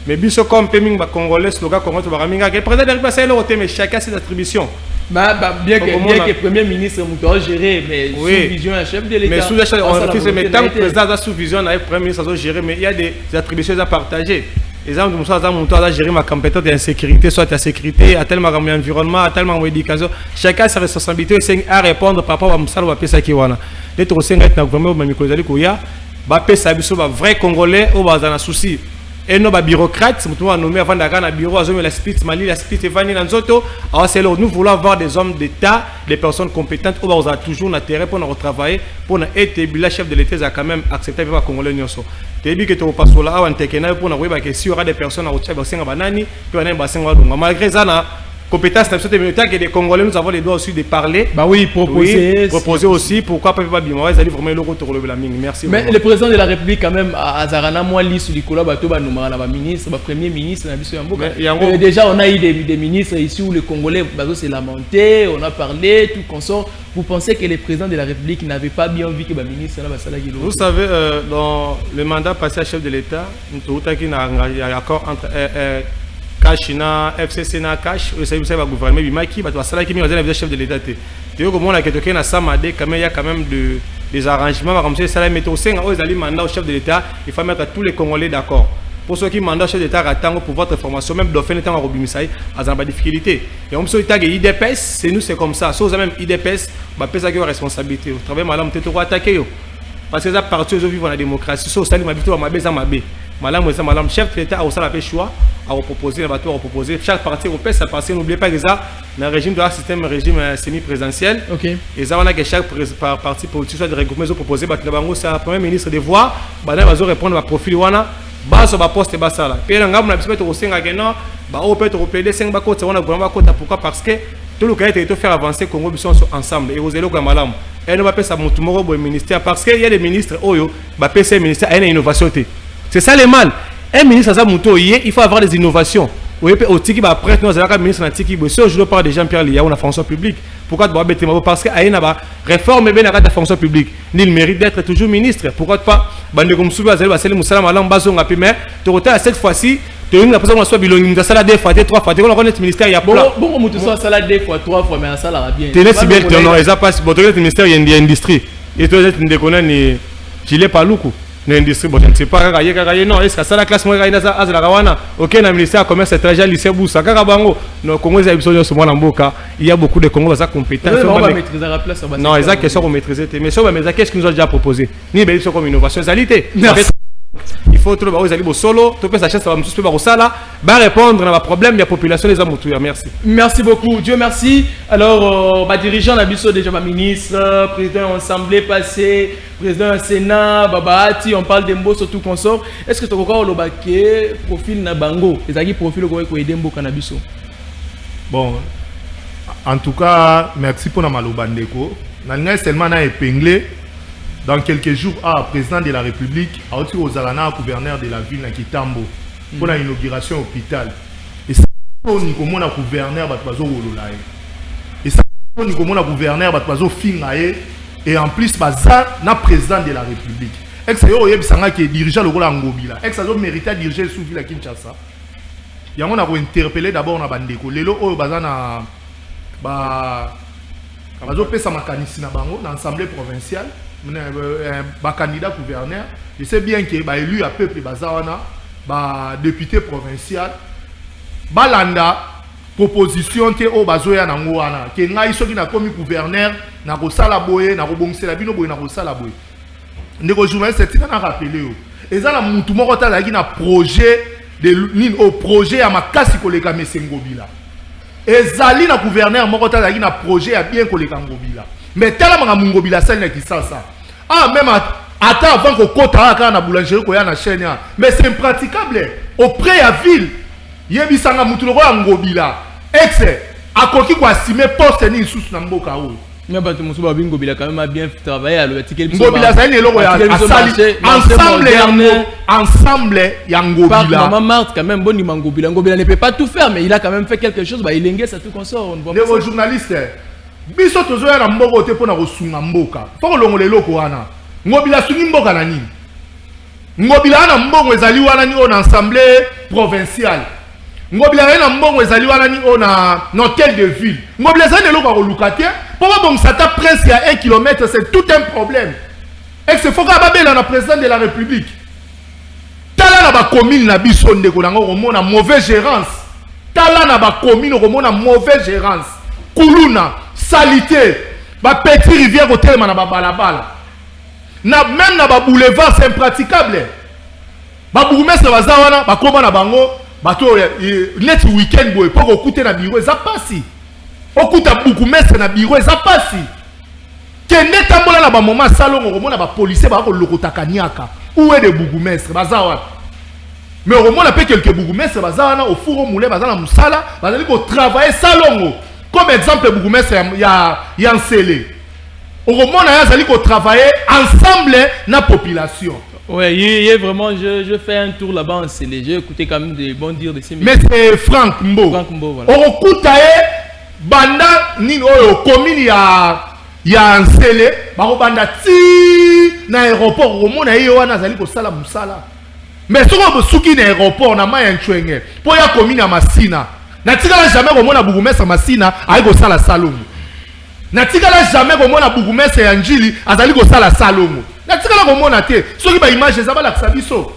mais biso comme peming ba congolais slogan comment ba raminga le président de la République c'est le roté mais chacun ses attributions bien que premier ministre doit gérer mais sous vision un chef de l'État mais sous la chef on refuse mais tant que président a sous vision avec premier ministre doit gérer mais il y a des attributions à partager. Les gens comme ça, à gérer ma compétence d'insécurité, soit la sécurité, à tellement environnement, à tellement éducation. Chacun a sa responsabilité à répondre par rapport à Moussa ou à Pesakiwana. Les trossiens sont gouvernement de Mikolazali Kouya, Pesa Biso, vrai Congolais, ou Bazana souci. Et nos bureaucrates, nous avons nommé avant d'aller au bureau, la split Mali, la split Evani, Nanzoto. Alors c'est là, nous voulons avoir des hommes d'État, des personnes compétentes, où on a toujours intérêt pour nous travailler, pour nous aider. Le chef de l'État a quand même accepté de Congolais. Tu dis que tu passes là, on te pour nous que si il y aura des personnes à Otcha, Banani, puis on a un bassin. Malgré ça, compétence que des Congolais, nous avons les droits aussi de parler. Bah oui, proposer aussi. Pourquoi pas vraiment le retour le blaming. Merci. Mais le président de la République quand même à Zarana moi liste du collab bateau ministre, premier ministre déjà on a eu des ministres ici où les Congolais s'est lamenté, on a parlé tout consort. Vous pensez que le président de la République n'avait pas bien vu que le ministre là vous savez dans le mandat passé à chef de l'État, nous avons un accord entre Kashina, FCC na Kash, vous savez, le gouvernement Bimaki, bah, ça là qui est le chef de l'État. Tu vois comment on a quelqu'un à Samade, quand même, il y a quand même des arrangements, comme ça, mais au sein, ils allaient mandat au chef de l'État, il faut mettre tous les Congolais d'accord. Pour ceux qui mandent au chef de l'État, attendre pour votre formation, même d'offrir le temps à Robimissaï, à Zamba difficulté. Et on se dit IDPS, c'est nous, c'est comme ça. Si vous avez même IDPS, bah, pèse à responsabilité. Vous travaillez mal, vous êtes attaqué. Parce que ça partout, ils vivent dans la démocratie. Si vous avez ma vie, ma baisse à ma baie. Madame, chef de l'État a aussi la choix. à proposer, chaque parti européen, ça passe, n'oubliez pas que ça, dans le régime de la système, régime semi-présidentiel, et ça, on a que chaque parti politique soit de regroupement proposé, c'est le premier ministre de voir, il va répondre à profil, baso ba poste basala pe na ngamu na biso to kosenga keno ba o peut européen 5 ba kota wana gouvernement kota pourquoi parce que tout le cas est faire avancer Congo biso ensemble et aux élèves comme malam et ne va pas ça mutu moko bo ministère parce que il y a des ministres oyo ba PC ministère a une innovation c'est ça le mal un ministre ça mutu il faut avoir des innovations oui au tiki ba prêtre nous avons ministre na tiki bo so je parle de Jean-Pierre Liya ou la fonction publique pourquoi doit bête parce que aïna ba réforme bien la fonction publique ni le mérite d'être toujours ministre pourquoi pas bande comme souba zali baseli musala malam bazonga pe mais torota cette fois-ci tu as une personne soit bilongi dans sala 2 fois 3 fois tu connais le ministère il y a bon mutu so sala 2 fois 3 fois mais ça la bien télé cyber non ça passe bon le ministère il y a industrie et toi tu ne connais ni gilet paluku l'industrie bon je ne sais pas kaka non est-ce que ça la classe moi kaina za azala kawana OK na ministère commerce étranger lycée Busa kaka bango no Congo za biso sur moi mboka il y a beaucoup de Congo ça compétents on va maîtriser la place non ils a question qu'on maîtriser mais ça mais qu'est-ce qu'ils nous ont déjà proposé ni ben comme innovation qualité il faut tout le bas aux solo tout sa chance ça va me suspendre ça là va répondre à ma problème la population les amoutuya merci beaucoup Dieu merci alors dirigeant la biso déjà ma ministre président assemblée passé président Sénat Babati on parle d'embo surtout consort est-ce que tu encore le baquet profil na bango les agis profil ko aider mbo cannabis bon en tout cas merci pour na malobandeko na ngai seulement na épinglé dans quelques jours, président de la République, a aussi aux Alana, gouverneur de la ville de Kitambo, pour l'inauguration hôpital. Et ça, on a gouverneur, et ça, on a gouverneur, et en plus, ça, na président de la République. Ex-ayo, il y a qui est dirigeant le rôle en Ngobila. Ex-ayo mérite à diriger sous ville à Kinshasa. Il y a un interpellé d'abord na bandeko. Lelo, oh, bazana, bazo pesa makanisi na bango, dans l'Assemblée provinciale. Candidat gouverneur, je sais bien que élu à peuple bazawana, député provincial, balanda proposition te o bazoya na ngwana, que ngai soki na komi gouverneur na kosala boye na kobongisela bino boye na kosala boye. Ndeko journaliste tina na rappeler o. Ezala mutu moko tala ki na projet de nini au projet ya makasi koleka mesengobila. Ezali na gouverneur moko tala ki na projet ya bien koleka ngobila. Mais tellement que Ngobila sali na Kisasa. Même attends avant que kota ka na boulangerie ko ya na chaîne ya. Mais c'est impraticable auprès ya ville. Yebi sanga mutu loko ya Ngobila. Ex akoki ko assumer poste ni sous na mboka o. Mais ba musu ba Ngobila quand même a bien travaillé à l'article Ngobila sali loko ya asali ensemble ya Ngobila. Maman Marthe quand même bon ni Ngobila. Ngobila ne peut pas tout faire mais il a quand même fait quelque chose il lengue ça tout consort on voit. Les journalistes biso tozoya na mboka te pona kosunga mboka poko longole loko wana Ngobila sungi mboka na nini Ngobila na mbongo ezali wana ni on assemblée provinciale Ngobila na mbongo ezali wana ni on a hôtel de ville Ngobila ezali loko ko lukate poko bon sata presque à 1 km c'est tout un problème et c'est faut ka babela na président de la République tala na ba commune na biso ndeko nango komona mauvaise gérance tala na ba commune komona mauvaise gérance kuluna salité ba petit rivière au terme na ba balabala na même na ba boulevard c'est impraticable ba bourgmestre bazawana ba koma na bango bato net weekend boy pour okuter na bureau za pasi okuta bourgmestre na bureau za pasi kende tambola na ba moment salongo komona ba policier ba ko lokota kaniaka où est de bourgmestre bazawana mais au moins on a fait quelques bourgmestres bazawana au four au moulin bazana musala bazali ko travailler salongo. Comme exemple, il y a un scellé. Au moment où il faut travailler ensemble dans la population. Oui, vraiment, je fais un tour là-bas en scellé. J'ai écouté quand même des bons dires de ces mais c'est Franck Mbo. Franck Mbo, voilà. Au Koutaye, Banda, Nino, commune, il y a un scellé. Banda, ti, dans l'aéroport, au moment où il y a un sala musala. Mais si on a un aéroport, on a un chouenge. Pour y a commune à Massina. Natikala jamais comme na bourgmestre Massina ayi ko sala salomo. Natikala jamais comme na bourgmestre Anjili azali ko sala salomo. Natikala comme na te soki ba image za ba la biso.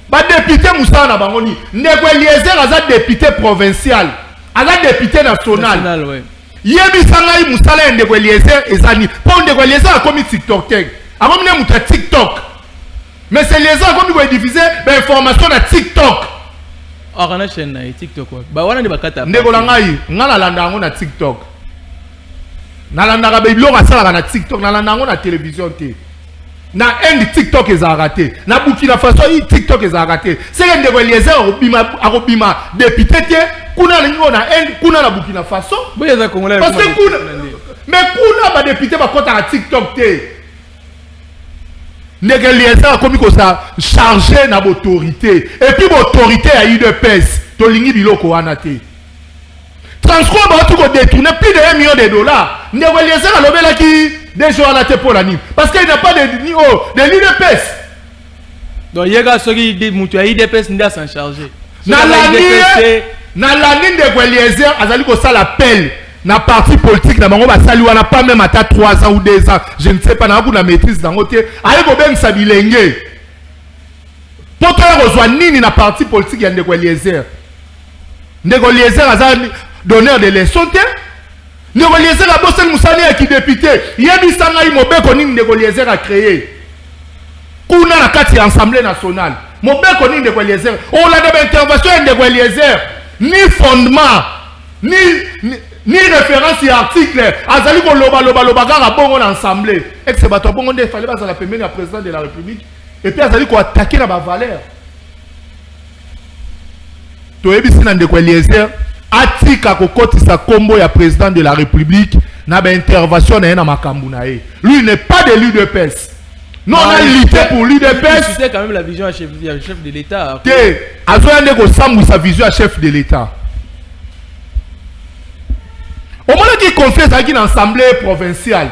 Ba député Moussa na bangoni Ndeko Eliezer aza député provincial, aza député national. Ouais. Yebi sanga yi Moussa la Ndeko Eliezer ezani. Po Ndeko Eliezer a commis TikTok tag. Akomine muta TikTok. Mais c'est les gens comme ils diffuser l'information sur TikTok. Ah, on a chaîne TikTok. Bah, on a des bakata. Ndegolangai, on a la langue na TikTok. Na la langue ba biloko asala na TikTok, na la langue na télévision té. Na end TikTok est raté. Na Burkina Faso TikTok est raté. C'est que ndeko Eliezer akobima député té kuna lingo na end kuna na Burkina Faso. Parce que kuna mais kuna ba député ba kota na TikTok té. Ndeko Eliezer comme ko ça chargé na autorité et puis autorité a eu de pèse. To lingi biloko wana té. Transcorp va tout détourner plus de $1 million. Ndeko Eliezer a lobé là qui des gens à la tête pour la nuit. Parce qu'il n'y a pas de l'IDPS. Donc il y a ceux qui disent que l'IDPS n'est pas s'en charger. Dans l'année de Eliezer, Azali ko ça l'appel. Na parti politique, na bango ba sali wana pas même à 3 ans ou 2 ans. Je ne sais pas na kuna maîtrise dans côté. Aye ko ben sa bilenge. Poto reçoit nini na parti politique ya Ndeko Eliezer. Ndeko Eliezer azali donneur de leçons. Ndeko Eliezer a bossé Moussani qui député. Yebi sanga imobeko nini Ndeko Eliezer a créé. Kuna na kati ya Assemblée nationale. Mobeko nini Ndeko Eliezer. On a des interventions Ndeko Eliezer. Ni fondement, ni référence à article. Azali ko loba kaka bongo na Assemblée. Ex bato bongo nde fallait pas la première la président de la République. Et puis azali ko attaquer na ba valeur. To yebi sina Ndeko Eliezer. Atika kokotisa kombo ya président de la République na ba intervention na makambu na ye. Lui n'est pas de l'UDPS. Non, on a lutté pour l'UDPS. C'est quand même la vision à chef de l'État. Azoyande ko sambu sa vision à chef de l'État. Au moment qui confie ça qui dans l'Assemblée provinciale.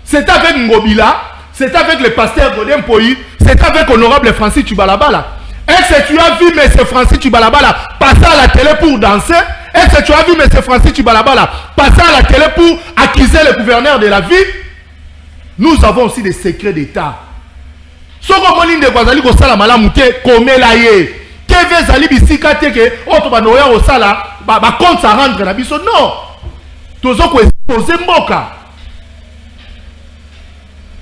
C'est avec Ngobila, c'est avec le pasteur Godin Poyi, c'est avec honorable Francis Tubalabala. Est-ce que tu as vu M. Francis Tubalabala passer à la télé pour danser? Est-ce que tu as vu M. Francis Tubalabala passer à la télé pour accuser le gouverneur de la ville? Nous avons aussi des secrets d'État. Ce qu'on dit de Guazali ko sala malamute komela ye. Keve zali bisika teke oto banoya au sala ba compte ça rendre na biso non. Tozo ko exposer mboka.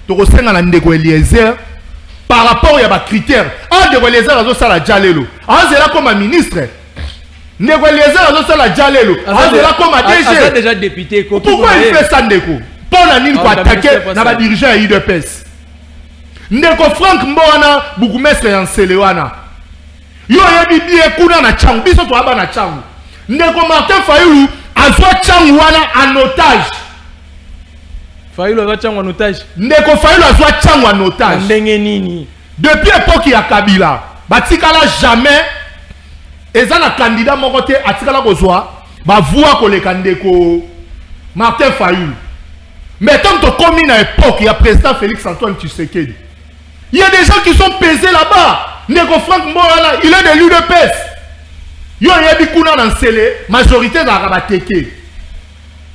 Toko senga na Ndeko Eliezer par rapport à des critères. Ndeko Eliezer azo sala jalelo. Azela comme ministre. Ndeko Eliezer azo sala jalelo. Azela comme DG. Déjà député. Pourquoi il fait ça Ndeko? Pour la ligne pour attaquer na dirigeant à UDPS. Ndeko Frank Mbona bourgmestre en Selewana. Yo yebi bien kuna na changu biso to aba na changu. Ndeko Martin Fayulu azwa changu wana en otage. Fayulu azwa changu en otage. Ndeko Fayulu azwa changu en otage. Ndenge nini? Depuis l'époque ya Kabila, batikala jamais ezana candidat moko te atikala kozwa ba voix koleka Ndeko Martin Fayulu. Mais tant que comme une époque, il y a président Félix Antoine Tshisekedi. Il y a des gens qui sont pesés là-bas. Ndeko Frank Mbona, il est de l'UDPS. Il y a des gens qui sont majorité d'Arabateke.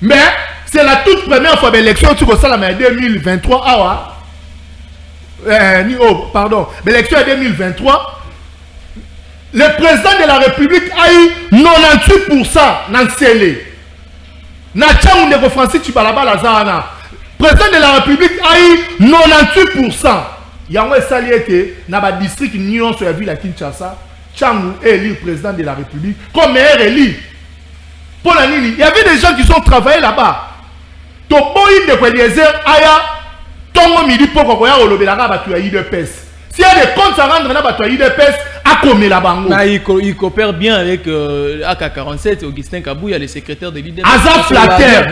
Mais c'est la toute première fois l'élection en 2023. Pardon. L'élection en 2023. Le président de la République a eu 98% dans Sélé. Natchan Ndeko Francis Tubalabala Zana. Président de la République a eu 98%. Yango Saliete, dans le district Nyon sur la ville à Kinshasa, Changu est élu président de la République comme meilleur élu. Pour la Nini, il y avait des gens qui sont travaillés là-bas. Toboï de Eliezer Aya, Tongo Midi Poko Koya Olobelaka Batuya UDPS. S'il y a des comptes à rendre dans Batuya UDPS, à Komé la Bango. Il coopère bien avec AK-47, Augustin Kabouya, le secrétaire de l'IDP. Azaf Flatter,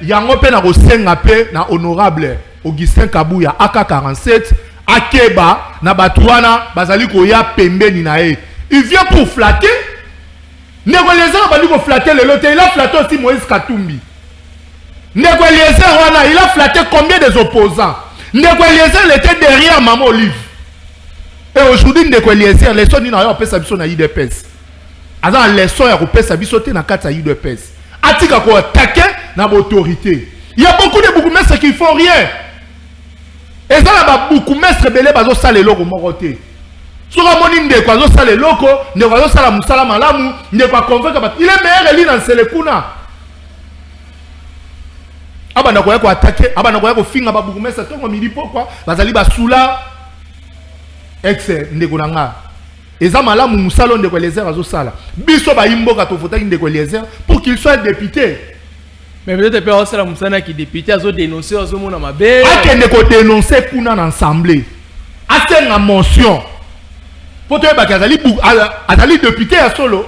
Yangope na Rosengape na honorable Augustin Kabouya, AK-47, Akeba, na Batouana, Bazali Koya Pembeni nae. Il vient pour flatter. Ndeko Eliezer a dit flatter le loté. Il a flatté aussi Moïse Katumbi. Ndeko Eliezer, il a flatté combien des opposants? Ndeko Eliezer, il était derrière Maman Olive. Et aujourd'hui, Ndeko Eliezer, les sons n'ont pas sa biso na UDPS. Alors, les sons n'ont pas sa biso na kata UDPS. Atika ko attaquer na autorité. Il y a beaucoup de bourgmestres qui font rien. Et ça, il y a beaucoup de bourgmestres belé bazo sale loko moroté. Sur la monnaie Ndeko bazo sale loko, Ndeko bazo sala musala malamu, Ndeko convaincre. Il est meilleur élu dans Selekuna. abana koya ko attaquer abana koya ko finga ba bourgmestre tongo midi pourquoi bazali basula ex ndeko nanga eza malamu musalo ndeko Eliezer azosala biso ba imboka to votaki ndeko Eliezer pour qu'il soit député. Mais peut-être pas aussi la musana qui député azo dénoncer azo mona mabe akende ko dénoncer kuna na assemblée asenga motion pour te azali député à solo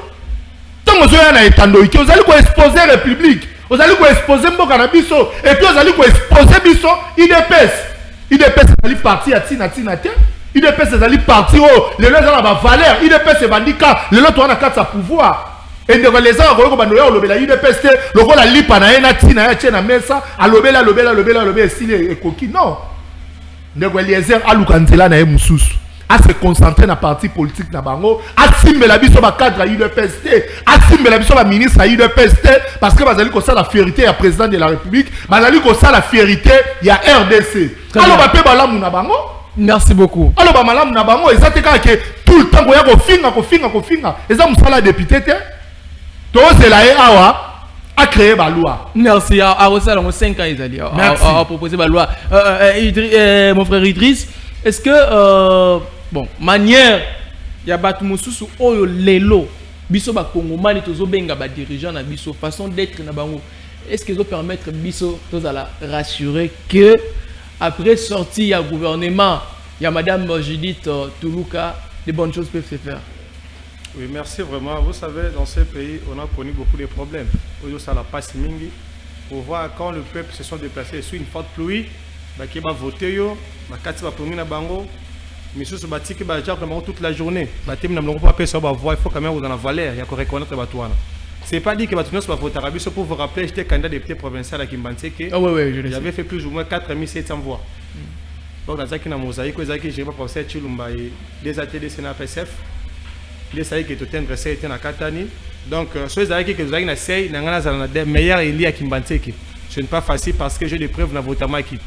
tant que zoya na etando iki ozali ko exposer république ozali ko exposer mboka na biso et puis ozali ko exposer biso IDPS azali parti ya tina te IDPS azali parti le lelo na ba valeur IDPS bandika le lelo to na kata pouvoir et ndeko les gens ko bando ya lobela IDPS te lokola lipa na ena tina ya chena mesa alobela style ekoki non ndeko Eliezer aluka nzela na ye mususu à se concentrer dans parti politique na bango à simbela biso ba cadre à UDPS à simbela biso ba ministre à UDPS parce que bazali ko ça la fierté ya président de la République bazali ko ça la fierté ya RDC alors ba pe balamu na bango. Merci beaucoup. Alors ba malamu na bango ezateka ke tout le temps ko ya ko finga eza musala député te to zela e awa a créé la loi. Merci. À 5 ans, ils ont proposé la loi. Mon frère Idriss, est-ce que, manière, il y a battu Moussous ou Lelo, Bisso Bakongomani, Tozo Benga, dirigeant, Bisso, façon d'être, est-ce qu'ils ont permettre Bisso, Tozo la rassurer que, après sortie, il y a gouvernement, il y a Madame Judith Toulouka, des bonnes choses peuvent se faire? Oui, merci vraiment. Vous savez, dans ce pays, on a connu beaucoup de problèmes. Aujourd'hui, ça la passe mingi. Pour voir quand le peuple se sont déplacés sous une forte pluie, qui va voter, qui va prendre bango, mais sur ce bâti qui va genre toute la journée. Il faut quand même vous en valeur, il y a qu'on reconnaître Batouana. C'est pas dit que Batouana va voter Arabie pour vous rappeler, j'étais candidat député provincial à Kimbantseke. Ah oui, j'avais fait plus ou moins 4700 voix. Donc dans Zaki na Mosaïque, j'ai pas pensé à Chilumba et des ATD CNAPSF. Les saïs qui étaient dressés étaient à Katani. Donc, ceux qui ont été essayés, les meilleurs élus à Kimbantseke. Ce n'est pas facile parce que j'ai des preuves dans votre maki.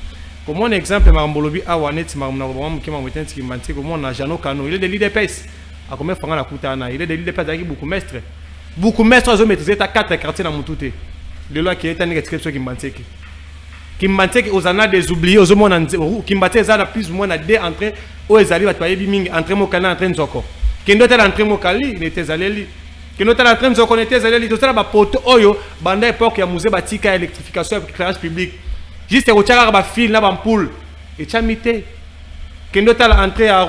Pour mon exemple, Marambolobi Awanet, Marambolobi Kimbantseke, comme on a Jano Kano, il est de l'IDPS. À combien de francs la Koutana? Il est de l'IDPS avec beaucoup de mestres. Beaucoup de mestres ont maîtrisé à 4 quartiers dans Moutouté. Le loi qui est en inscription Kimbantseke. Kimbantseke, aux années des oubliés, aux hommes Kimbantseke, a plus ou moins 2 entrées, où ils arrivent à travailler Biming, entrée Mokana, entrée Nzoko. Qui nous a entré Mokali, il était allé. Qui nous a entré Nzoko, il était allé. Tout ça, la pote Oyo, banda époque, il y a musée Batika, électrification, éclairage public. Juste au Tchara, la file, la poule. Et Chamité. Qui nous a entré à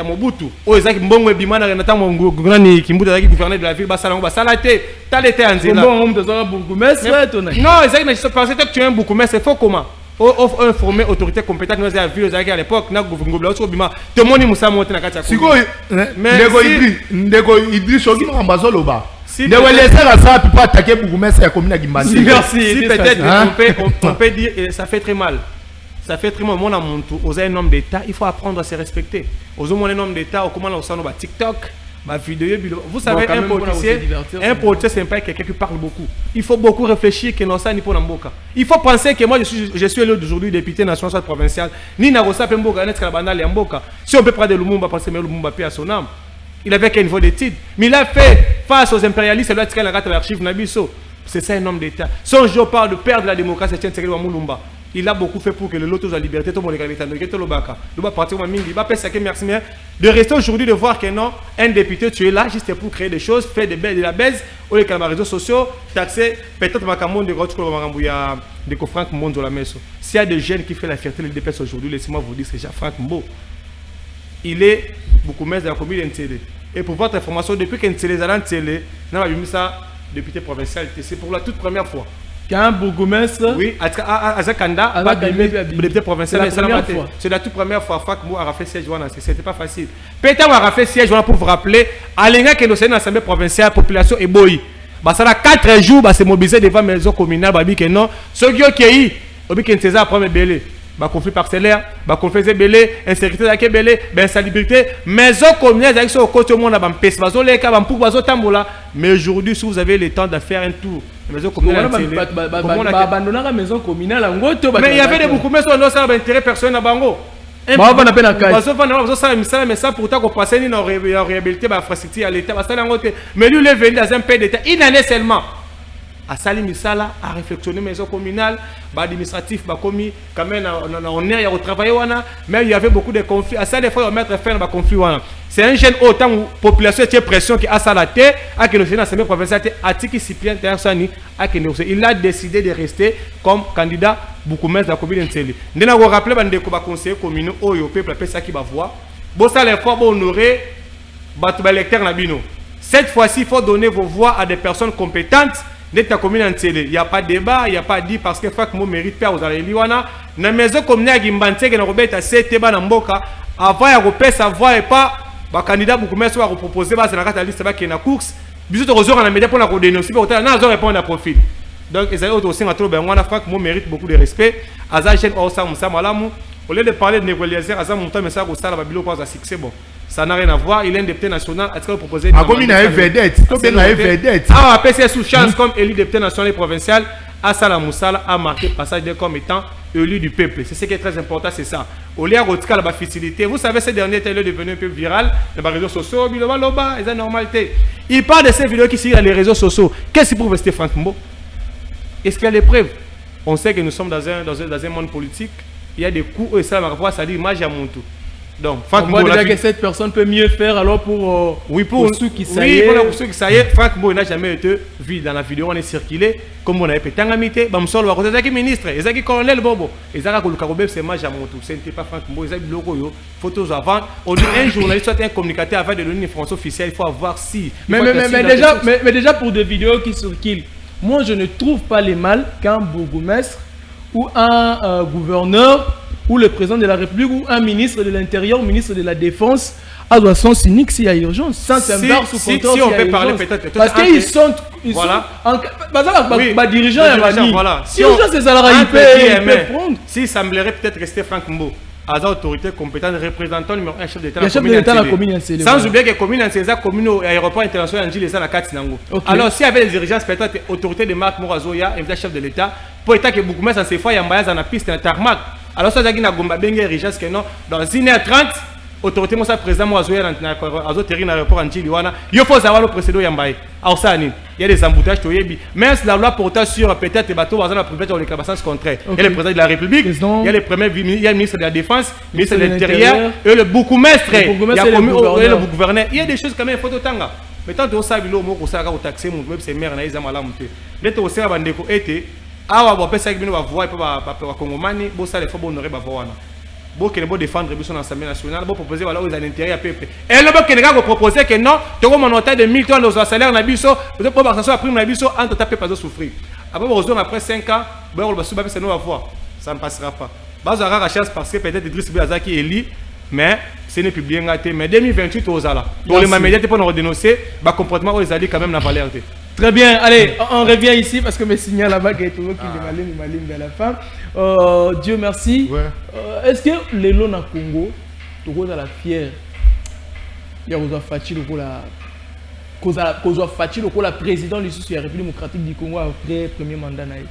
Mobutu. Oh, Isaac Mbongo Bimana, Renata Mongougrani, qui nous a gouverneur de la ville, Bassalon, Bassalate. T'as été en Zéla. Bon, on a beaucoup de non, Isaac, je pense que tu es un beaucoup, mais c'est faux comment? Informer autorité compétente nous a vu à l'époque na gouvernement tout le monde Moussa monte na kati ya siko ndeko Idriss soki mbazoloba ndeko Eliezer asa peut pas attaquer bourgmestre ya commune Kimbantseke. Merci. Peut-être on peut dire ça fait très mal. Ça fait très mal. Mon amontou, aux un homme d'État, il faut apprendre à se respecter. Aux hommes un homme d'État, comment on s'en va TikTok, ma vidéo, vous savez un politicien c'est pas quelqu'un qui parle beaucoup. Il faut beaucoup réfléchir que non ça ni pour Namboka. Il faut penser que moi je suis aujourd'hui député national provincial ni na Rosa Pemboka net Kalabanda Mboka. Si on peut prendre de Lumumba parce que Lumumba paie à son âme. Il avait quel niveau d'études, mais il a fait face aux impérialistes, il a tiré la carte de l'archive Nabiso. C'est ça un homme d'État. Son jour parle de perdre la démocratie, c'est un Lumumba. Il a beaucoup fait pour que le loto soit libéré, tout le monde est le baka. Il va partir au Mingi, il va passer merci mais de rester aujourd'hui de voir que non, un député tu es là juste pour créer des choses, faire de la baise, ou les réseaux sociaux, taxer, peut-être ma camon de Rotko Marambouya, de Franck Mondo la Messo. S'il y a des jeunes qui font la fierté de l'IDPS aujourd'hui, laissez-moi vous dire, c'est Jean-Franck Mbo. Il est beaucoup maître de la commune d'Ntélé. Et pour votre information, depuis qu'Ntélé est à Ntélé, nous avons mis ça député provincial, c'est pour la toute première fois. Quand bourgmestre oui, à Zakanda, député provincial, c'est la toute première fois que a fait siège, c'était pas facile. Peut-être a fait siège pour vous rappeler, à l'égard que l'Océan l'Assemblée provinciale, la population est boy. Ça a 4 jours, c'est mobilisé devant la maison communale, que non, ceux qui ont eu, c'est à premier belé. Conflit parcellaire, conflit belé, insécurité avec belé, insalubrité, maison communale avec au côté monde à pèse, mais aujourd'hui si vous avez le temps de faire un tour, maison communale mais il y avait des beaucoup mais ça n'a pas intérêt personnel à Bango. Mais ça pourtant qu'on passait une réhabilité infrastructure à l'État, mais lui il est venu dans un pays d'État, il en est seulement. à sali misala à réflexionner maison communale administratif commis quand même on est à travailler mais il y avait beaucoup de conflits à ça des fois on mettre fin à conflit c'est un jeune autant population était pression qui a ça la tête à que le Sénat l'Assemblée provinciale a tiki Cyprien Tersani à que il a décidé de rester comme candidat beaucoup moins de la commune Nsele ndena ko rappeler bande ko ba conseiller communaux au peuple appelle ça qui va voir bon ça les fois bon honorer ba électeur na bino. Cette fois-ci, il faut donner vos voix à des personnes compétentes de ta commune entière. Il n'y a pas de débat, il n'y a pas de dit parce que Fakmo mérite pas aux Aleliwana. Dans la maison commune à Gimbante, qui n'a pas été assez téba dans Mboka, avant de repérer sa voix et pas, le candidat beaucoup moins soit proposé, c'est la liste qui est en course. Bisous de recevoir dans la média pour la dénoncer, pour n'a répondre à profil. Donc, ils ont aussi un trop bien. Fakmo mérite beaucoup de respect. Azachen Osa Moussa Malamu, au lieu de parler de négociation, Azam Mouta Messa Roussa, la Babilo pense à succès. Bon. Ça n'a rien à voir, il est un député national. Est-ce que vous proposez comme il a un vedette, ah, PCS sous chance comme élu député national et provincial, Assala Moussala a marqué passage comme étant élu du peuple. C'est ce qui est très important, c'est ça. Au lieu de la facilité, vous savez, ces derniers temps, il est devenu un peu viral dans les réseaux sociaux, c'est une normalité. Il parle de ces vidéos qui sont dans les réseaux sociaux. Qu'est-ce qui prouve rester Franck Mbo? Est-ce qu'il y a des preuves? On sait que nous sommes dans un monde politique. Il y a des coups et ça, ça dit, moi j'ai mon tout. Donc, on voit déjà que cette personne peut mieux faire alors pour ceux qui ça y est. Oui, pour ceux qui ça y est, Franck Mbo n'a jamais été vu dans la vidéo, on est circulé comme on avait pété en amitié. Bamsol wa côté ministre, ils ont colonel Bobo, ils ont le Karobé, c'est moi Jamontou, ce n'était pas Franck Mbo, ils ont le logo, photos avant. On dit un journaliste soit un communicateur avant de donner une information officielle, il faut avoir si. Mais déjà pour des vidéos qui circulent, moi je ne trouve pas les mal qu'un bourgmestre ou un gouverneur ou le président de la République ou un ministre de l'Intérieur, ministre de la Défense, a doit sens unique s'il y a urgence. Sans si on peut parler peut-être. Parce qu'ils sont voilà. dirigeants, voilà. Si urgence c'est salariés, ils peuvent prendre. Si semblerait peut-être rester Franck Mbo, à l'autorité compétente, représentant numéro 1 chef d'État de la commune. Sans oublier que la commune, c'est la commune au aéroport international Anjili, c'est la Katinango. Alors, s'il y avait des dirigeants, peut-être autorité de Marc Morazoya, chef de l'État, pour l'État que beaucoup de ces fois, il y a un maillage dans la piste, un tarmac. Alors, ça, il y a Gomba Bengue, Richard, que non, dans 1h30, autorité, moi, ça, président Morazoya, dans l'aéroport Anjili, il faut savoir le précédent Yambaye. Alors, ça, il y a des emboutages, mais la loi portant sur peut-être les bateaux, dans la privée, dans les cabassans contraires. Il y a le président de la République, il y a le premier ministre de la Défense, le ministre de l'Intérieur, et le bourgmestre, il y a le gouverneur. Il y a des choses quand même, il faut de temps. Mais tant que ça, il faut au taxi, c'est maire, il y a malam. Mais tu sais, il été, ah, on peut ça, il va voir, il va Congomani, bon, ça, il faut honorer, bon que nous défendre l'Assemblée nationale, bon proposer voilà aux intérêts à peuple. Et le bon que nous proposer que non, tu as mon hôtel de 1000 tonnes dans salaire na biso, peut-être pas parce que ça prime na biso entre taper pas de souffrir. Après 5 ans, bon on va souba c'est nous va voir. Ça ne passera pas. Bazo a chance parce que peut-être Idriss Blazaki est élu, mais ce n'est plus bien gâté. Mais 2028 aux ala. Pour les médias pour nous dénoncer, bah comportement aux alliés quand même la valeur. Très bien, allez, on revient ici parce que mes signaux là-bas qui est toujours qui m'allume à la fin. Dieu merci. Ouais. Est-ce que les lots na Congo, tu vois la fière, il y a aux Fati la président de la République démocratique du Congo après premier mandat naïf.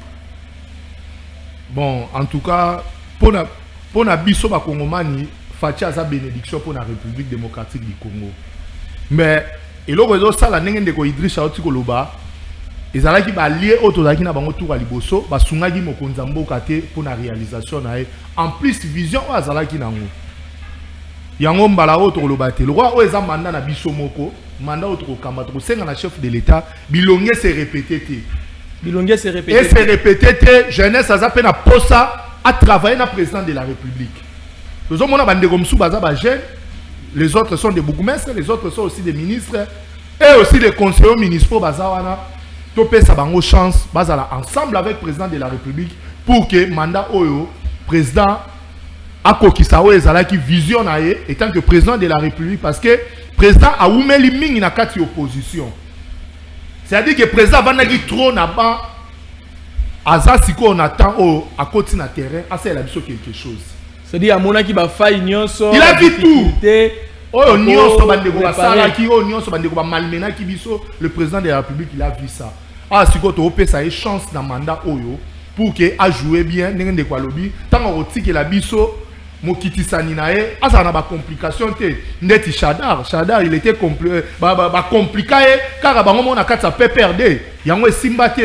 Bon, en tout cas, pour la biso ba Congomani, Fati a sa bénédiction pour la République démocratique du Congo. Mais et là, ça la n'engende ko Idriss Aouti Koloba, ils allaient qui lié autour d'aki na bango tour à liboso, ba sungagi mokonzambo kate pour la réalisation nae. En plus vision o azala ki nango. Yango mbala autour Koloba te. Le roi o eza mandat na biso moko, mandat autour kamba to senga na chef de l'État, bilongé se répété te. Bilongé se répété. Et se répété te, jeunesse azape na posa à travailler na président de la République. Nous avons mona bande comme sou baza ba jeune. Les autres sont des bourgmestres, les autres sont aussi des ministres et aussi des conseillers municipaux. Bazawana, topé sa bango chance, bazala ensemble avec le président de la République pour que mandat oyo président akokisa oyo ezala ki vision na ye étant que président de la République parce que président a oumeli mingi na kati opposition. C'est-à-dire que président vanaki trop na ba azasiko on attend au à côté na terrain, assez la biso quelque chose. C'est-à-dire, il a vu tout. Le président de la République, il a vu ça. Ah, si tu as ça chance dans le mandat pour qu'il a joué bien, tant que la biso, Mokiti Saninae, ah, ça n'a pas de complication. Chadar, il était compliqué, car on a 4 peut perdre. Il y a un Simbate.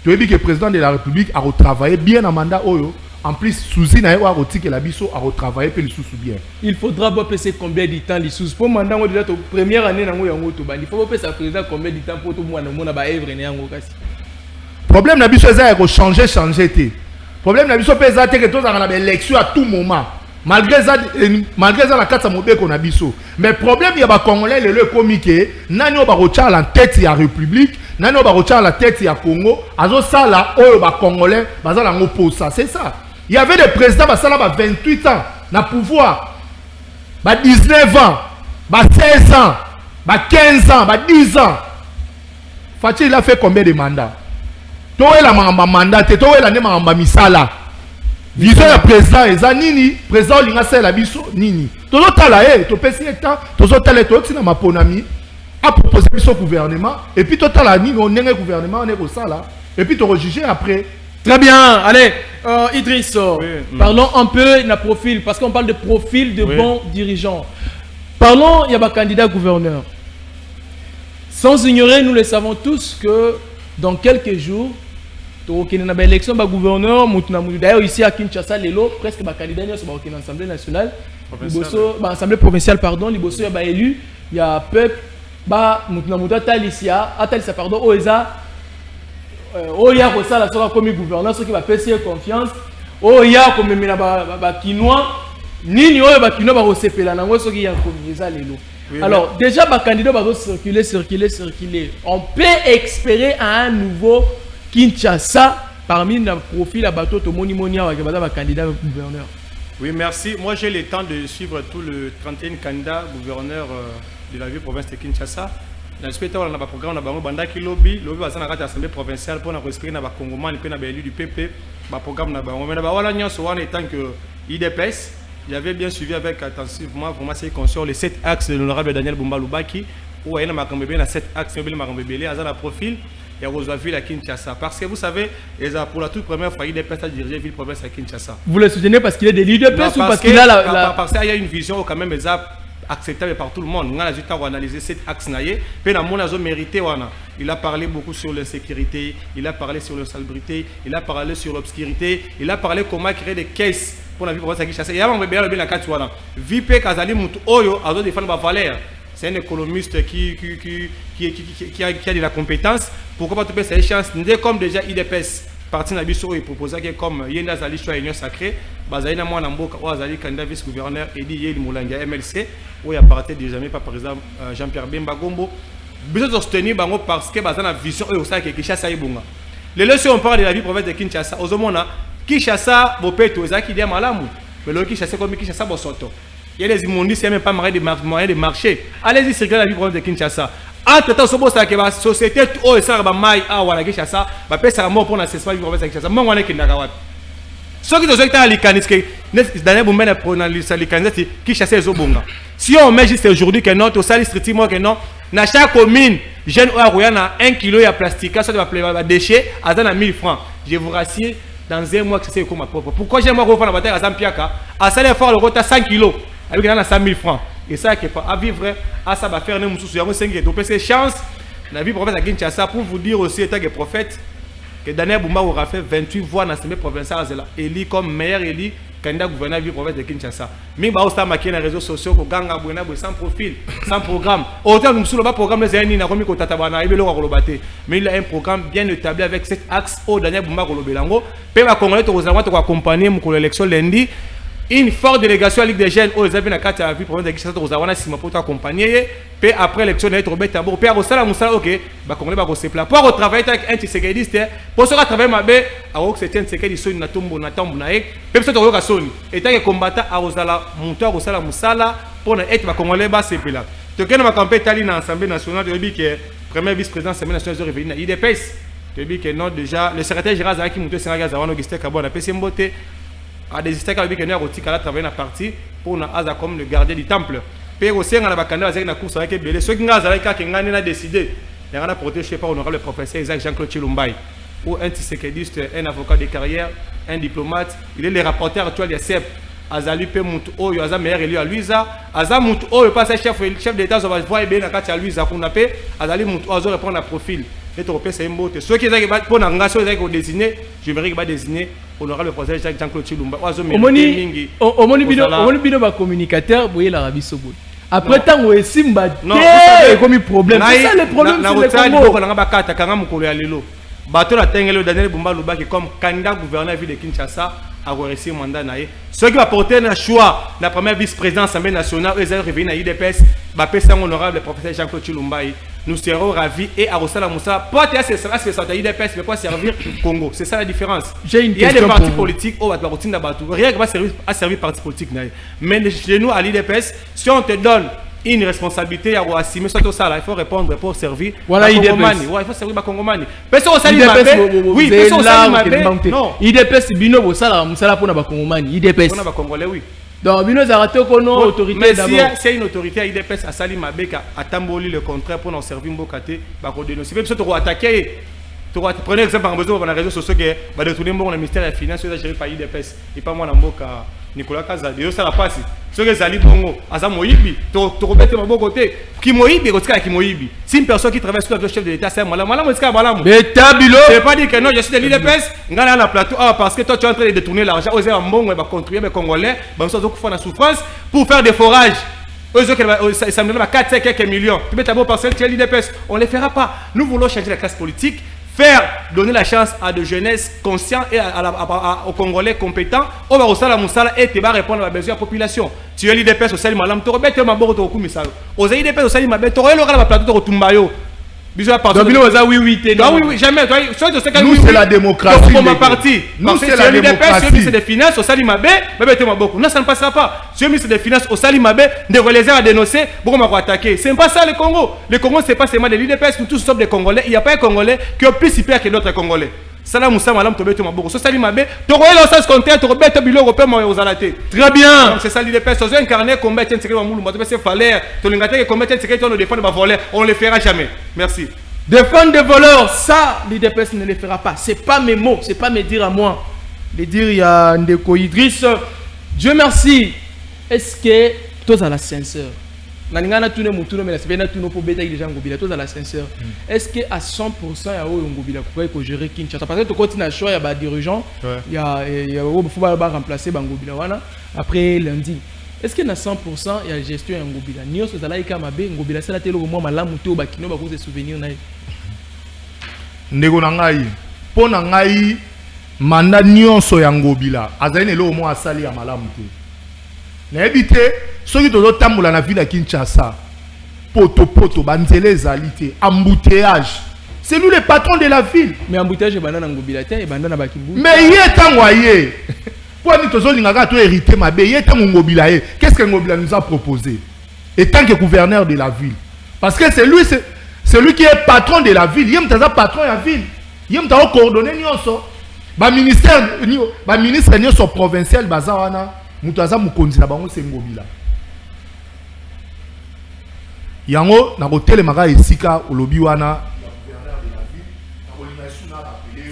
tu as vu que le président de la République a retravaillé bien un mandat oyo. En plus, Souzi n'a pas retiré la biso a retravaillé pour les sous bien. Il faudra pas passer combien de temps les sous pour mandat déjà ta première année dans yango to bandi. Il faut pas passer président combien de temps pour tout monde na ba œuvre né yango kasi. Problème na biso ça est changer té. Problème na biso pesa té que tous en élection à tout moment. Malgré ça la carte mobile qu'on a biso. Mais problème il y a ba congolais le comique nani ba retirer la tête ya République, nani ba retirer la tête ya Congo, azo sala oyo ba congolais bazala ngopo ça, c'est ça. Il y avait des présidents qui ont 28 ans dans le pouvoir, 19 ans, 16 ans, 15 ans, 10 ans. Fatih, il a fait combien de mandats? Toi, il a un mandat, toi, il a un misala. Vision le président, il a nini, président, il a fait la biso, nini. Toi, tu as la tu peux essayer de temps, toi, tu as la tu as ma ponami, à proposer au gouvernement, et puis toi, tu as la nini, on est au gouvernement, on est au sala, et puis tu as jugé après. Très bien, allez, Idriss, parlons un peu de profil, parce qu'on parle de profil de bons dirigeants. Parlons, il y a un candidat gouverneur. Sans ignorer, nous le savons tous que dans quelques jours, il y a une élection de gouverneur, d'ailleurs ici à Kinshasa, presque un candidat dans l'Assemblée nationale, l'Assemblée provinciale, pardon, il y a élu, il y a peuple, pardon, il y a comme gouverneur, ceux qui va faire confiance. Il y a comme Kinois, ni Kinois va recevoir la ceux qui ont alors, déjà, les candidats vont circuler. On peut espérer un nouveau Kinshasa parmi les profils à bateau de Monimonia avec les candidats gouverneur. Oui, merci. Moi, j'ai le temps de suivre tout le 31 candidats gouverneurs de la ville province de Kinshasa. Dans le spectacle, on a un programme, on a un lobby à l'Assemblée provinciale pour respirer dans les Congomans et les élus du PP. Le programme, on étant que IDPS, j'avais bien suivi avec attentivement ces conscients les 7 axes de l'honorable Daniel Bumba Lubaki, où il y a 7 axes, il y a un profil, il y a une ville à Kinshasa. Parce que vous savez, pour la toute première fois, IDPS a dirigé la ville province à Kinshasa. Vous le soutenez parce qu'il est de l'IDPS ou parce qu'il a la. Parce qu'il y a une vision quand même acceptable par tout le monde. On a analysé cet axe. Il a parlé beaucoup sur l'insécurité, il a parlé sur l'insalubrité, il a parlé sur l'obscurité, il a parlé comment créer des caisses pour la vie province à Kinshasa. Il y a un bien la carte. VP Kazali Moutou Oyo a défendu ma valeur. C'est un économiste qui a de la compétence. Pourquoi pas te payer cette chance? Comme déjà IDPS. Parti na biso et proposé que comme yenda zali choix union sacrée bazali na mwana mboka o azali candidat vice gouverneur Edi Yeli Moulanga MLC où il a parti déjà par président Jean-Pierre Bemba Gombo besoin de soutenir bango parce que bazana vision et ça que Kinshasa ibunga les si on parle de la vie province de Kinshasa ozomona Kinshasa bopeto ezaki dia malamu mais le Kinshasa comme Kinshasa bosoto il y a des immondices il y a même pas moyen de marcher allez-y circuler la vie province de Kinshasa. Entre-temps, ce que la société est ça va mal à Kinshasa, va payer sa mort pour l'assessment du province de Kinshasa. Moi, on est Kinshasa. Ceux qui sont à l'Ikanis, Daniel Boumben pour l'Ikanis, Kinshasa est au Bonga. Si on met juste aujourd'hui que non, au salis strictement que non, dans chaque commune, jeune ou à 1 kg de plastique, ça va déchet à 1000 francs. Je vous rassure, dans un mois que c'est comme ma propre. Pourquoi j'aime refaire la bataille à Zampiaka? À salaire fort, le retard 100 kg, avec 100 000 francs. Et ça qui est pas à vivre, à ça va faire nous sous parce que chance la vie province à Kinshasa pour vous dire aussi étant que prophète que Daniel Bumba aura fait 28 voix dans l'Assemblée provinciale élu comme meilleur élu candidat gouverneur de la province de Kinshasa. Mais bah aussi marqué dans les réseaux sociaux que ganga buena sans profil, sans programme. Autant nous sur le programme les années n'a remis au tatabana et le rolobate. Mais il a un programme bien établi avec cet axe au Daniel Bumba rolobelango. Pe ma congolais aux avants pour accompagner pour l'élection lundi. Une forte délégation à la Ligue des Jeunes, où ils avaient la carte à la vie pour de Kinshasa, aux avants pour t'accompagner. Puis après l'élection, ils ont trouvé tambour. Puis après ça, ok, bah comme les bagos c'est plat. Pour travailler avec un tisséguediste, pour se travailler ma bé, alors que c'était un tisséguediste, na tombo na. Puis ça t'auras sonné. Et tant que combattant à Rosala, monteur Rosala Moussala, pour être ma congolais bas c'est plat. Tu connais ma campagne Tali dans l'Assemblée nationale de Rébi qui est premier vice-président de l'Assemblée nationale de Révi, il IDPS. Rébi qui est non déjà le secrétaire général Zaki Mouté Sénégal Zawano Gistek Kabon a PC Mboté. A des histoires avec un outil qui a travaillé dans la partie pour nous comme le gardien du temple. Puis aussi, on a avec la course avec les ceux qui ont décidé de protéger par l'honorable professeur Isaac Jean-Claude Chilumbaï, ou un tisséquediste, un avocat de carrière, un diplomate. Il est le rapporteur actuel de CEP. Azali Pe Moutou, Aza meilleur élu à Luisa. Aza Moutou, pas chef d'État, on va voir bien la carte à Luisa qu'on appelle. Azali Moutou, Azo répond à profil. et tu repères c'est un mot. Ceux qui ont pour n'engager, ceux qui ont désigné, je verrai qu'il va désigner honorable président Jean-Claude Chilumba. Au moni ba communicateur, vous voyez l'Arabie Saoudite. Après tant où est Simba, non, comme problème. C'est ça le problème. Bateau la Tengelo Daniel Bumba Luba qui comme candidat gouverneur ville de Kinshasa a réussi mandat naïe. Ceux qui va porter un choix la première vice-présidente de l'Assemblée nationale, ils ont revenu à l'IDPS, bapé honorable professeur Jean-Claude Chilumba. Nous serons ravis et à Rossala Moussa, pas à ce que l'IDPS mais pas servir Congo. C'est ça la différence. Il y a des partis politiques au Batbaroutine d'Abatou. Rien qui va servir parti politique naïe. Mais chez nous à l'IDPS, si on te donne une responsabilité à assumer surtout ça là, il faut répondre pour servir voilà il faut servir les Congomani. Personne au salut oui, personne au salut non IDPS bino bo sala musala pour na ba Congomani IDPS pour na ba Congolais oui donc bino za raté ko no autorité d'abord mais si une autorité à IDPS a sali mabeka atamboli le contraire pour nous servir mbokate ba ko dénoncer même si tu attaquer. Prenez exemple par exemple dans les réseaux sociaux que va détourner le ministère des Finances géré par IDPS et pas moi Namboka Nicolas Kazadi ça la passe ceux qui zali bongo aza moyibi to rebete mon côté qui moyibi kotika qui moyibi si une personne qui travaille sur le chef de l'état c'est malamu c'est malamu beta bilo c'est pas dire que non je suis de l'IDPS ngana na plateau parce que toi tu es en train de détourner l'argent aux mbongo va contribuer les Congolais ba so ko na souffrance pour faire des forages. Ça me donne 4 quelques millions. Tu mets ta bonne parcelle, tu es l'IDPS. On ne les fera pas. Nous voulons changer la classe politique, donner la chance à de jeunesse conscients et aux Congolais compétents. On va au Sala Moussala et tu vas répondre à la besoin de la population. Tu es l'IDPS au Salim Malam, tu aurais bête ma bourre au Koumisalo. Aux IDPS au Salim Malam, tu aurais l'aura la plateau au Tumbayo. Oui, jamais. Nous, c'est la démocratie. Pour ma partie. Nous, c'est la démocratie. Si ministre des Finances au Salimabé, non, ça ne passera pas. Si le ministre des Finances au Salimabé, de les à dénoncer, pourquoi on va attaquer. Ce n'est pas ça le Congo. Le Congo, ce n'est pas seulement de l'IDPS, nous tous sommes des Congolais. Il n'y a pas un Congolais qui est plus hyper que d'autres Congolais. Salam Moussa Malam Tobé Maboko. So Salimabé, tu aurais le sens contraire, tu aurais bête bilo européen aux alatés. Très bien. Donc c'est ça l'IDPS. Ils ont incarné combattre un secret à Moulou. C'est fallait. Tu l'as combattre un secret, on ne défend pas voler. On ne le fera jamais. Merci. Défendre des voleurs, ça, l'IDPS ne le fera pas. Ce n'est pas mes mots, ce n'est pas mes dires à moi. Les dires, il y a Ndeko Idriss. Dieu merci. Est-ce que tous à la sincère? Est-ce que à 100% il y a Ngobila pour gérer Kinshasa? Parce que tu continues à choisir, il y a des dirigeants, il y a remplacer Ngobila après lundi. Est-ce que à 100% il y a gestion Ngobila? Nios Zala Ikamabe, Ngobila c'est la télé au moins Malamuto Bakino Bako se souvenir naï. Ndeko nangai, po nangai mandat nyonso ya Ngobila, azali le au moins asali ya Malamuto. Na ebité ceux qui doivent tamboula na ville à Kinshasa, poto banzele zalité, embouteillage. C'est nous les patrons de la ville. Mais embouteillage est banana Ngobila et banana Bakimbu. Mais il est envoyé. Qu'est-ce que Ngobila nous a proposé? Et tant que gouverneur de la ville. Parce que c'est lui qui est patron de la ville. Il est patron de la ville. Il est coordonné. Le ministre provincial, Moutaza Moukonzi, c'est Ngobila. Yango, na hotel Maga et Sika, au lobby wana.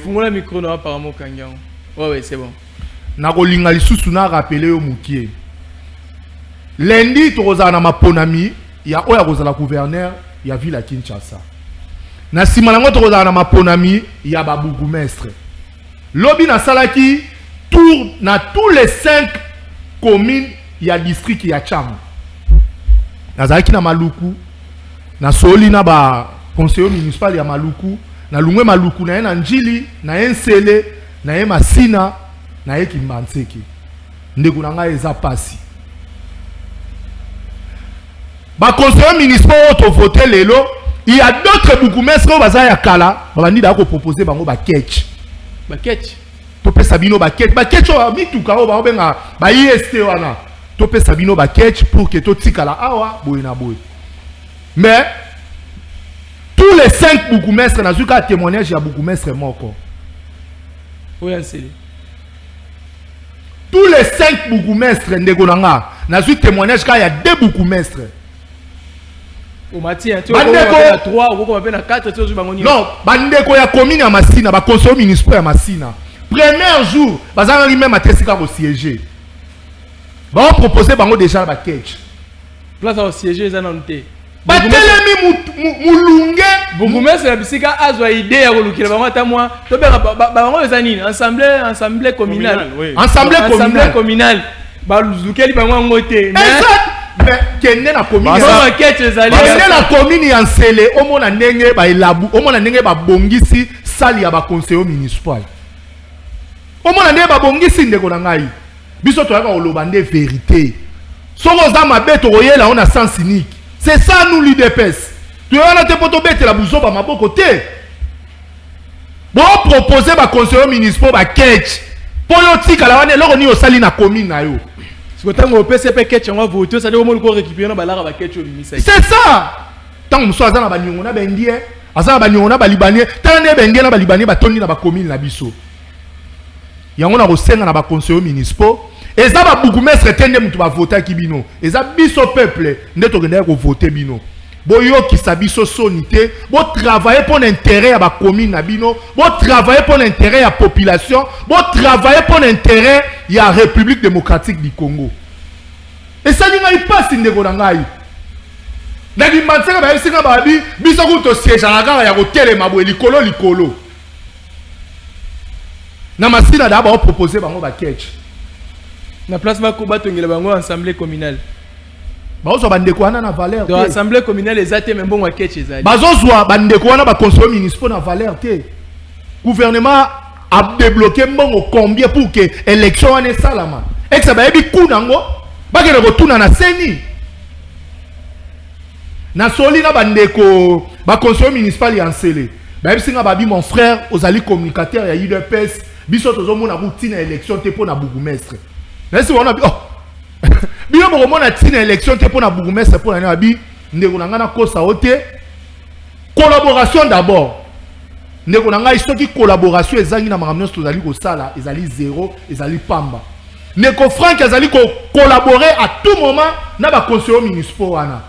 Fumons le micro, non, apparemment, Kangang. Ouais, c'est bon. Nakolinga lisusu na rappeler au mukie. Lundi toza na maponami ya oya kozala gouverneur ya ville à Kinshasa. Na sima nango toza na maponami ya ba bourgmestre. Lobi na salaki tour na tous les 5 communes ya district ya Tcham. Nazalaki na Maluku, na soli na ba conseiller municipal ya Maluku, na Lungwe Maluku na na Njili, na Ensele, na Masina. Na yeki mbanseki ndeko nanga eza pasi ba conseiller municipal auto voter lelo il y a d'autres bourgmestres baza ya kala babandi da ko proposer bango ba ketch to pesa bino ba ketch o mituka o ba benga ba IST wana to pesa bino ba ketch pour que to tikala awa boy na boy. Mais tous les 5 bourgmestres na zuka témoignage ya bourgmestre moko oui. Tous les 5 bourgmestres Ndegonanga, n'a eu témoignage qu'il y a 2 bourgmestres. Au matin, tu as 3, ou 4, non, Bandeko ya commune à Massina, ba conseiller municipal à Massina. Premier jour, bazanga lui même à Tessika au siéger. Ba proposer bango déjà ba catch. Place au siéger za nanté. batelemi mulunge bourgmestre ya bisika azwa idée ya kolukila bango ata mwa tobeka bango eza nini assemblée communale assemblée communale balukeli bango yango te mais kende na commune ya Nsele omona ndenge ba elabu omona ndenge ba bongisi sali ya ba conseiller municipal omona ndenge ba bongisi ndeko na ngai biso toyaka oloba nde vérité soko za mabeto oyela on a sens unique c'est ça nous l'UDPS tu as te poto bete la buzoba maboko te bo proposer ba conseiller municipal ba catch politique la wane loko ni osali na commune na yo. C'est ça. Tant que nous sommes dans la Banyona Bendie, Azana Banyona Balibanais, tant que Bendie na Balibanais batoni na ba commune na biso. Yango na rosenga na ba conseiller municipal. Et ça va beaucoup mettre tende mutu ba voter kibino. Et ça biso peuple ndeto kende ko voter bino. Boyo ki sabiso sonité, bo travailler pour l'intérêt à ba commune na bino, bo travailler pour l'intérêt à population, bo travailler pour l'intérêt ya République démocratique du Congo. Et ça n'y pas si ndeko na ngai. Ndaki manseka ba singa ba bi biso ku to siège na kaka ya ko telema bo likolo. Na masina da ba proposer bango ba catch. Na place ba ko batongela bango assemblée communale. Bazo bandeko wana na valeur. De l'assemblée communale ezate même bon wa catch ezali. Bazo zwa bandeko wana ba conseiller municipal na valeur te. Gouvernement a débloqué mbongo combien pour que élection ane salama. Exa ba yebi kunango ba ke ko tuna na seni. Na soli na bandeko ba conseiller municipal ya Nsele. Ba yebi singa ba bi mon frère ozali communicateur ya UDPS biso tozomona routine élection te pour na bourgmestre. Nasi wana bi oh bien pour mon atine élection te pour na bourgmestre pour na bi ndeko na ngana kosa ote collaboration d'abord ndeko na ngai soki collaboration ezangi na makambo nyonso tozali kosala ezali zéro ezali pamba ndeko Frank ezali ko collaborer à tout moment na ba conseiller municipal wana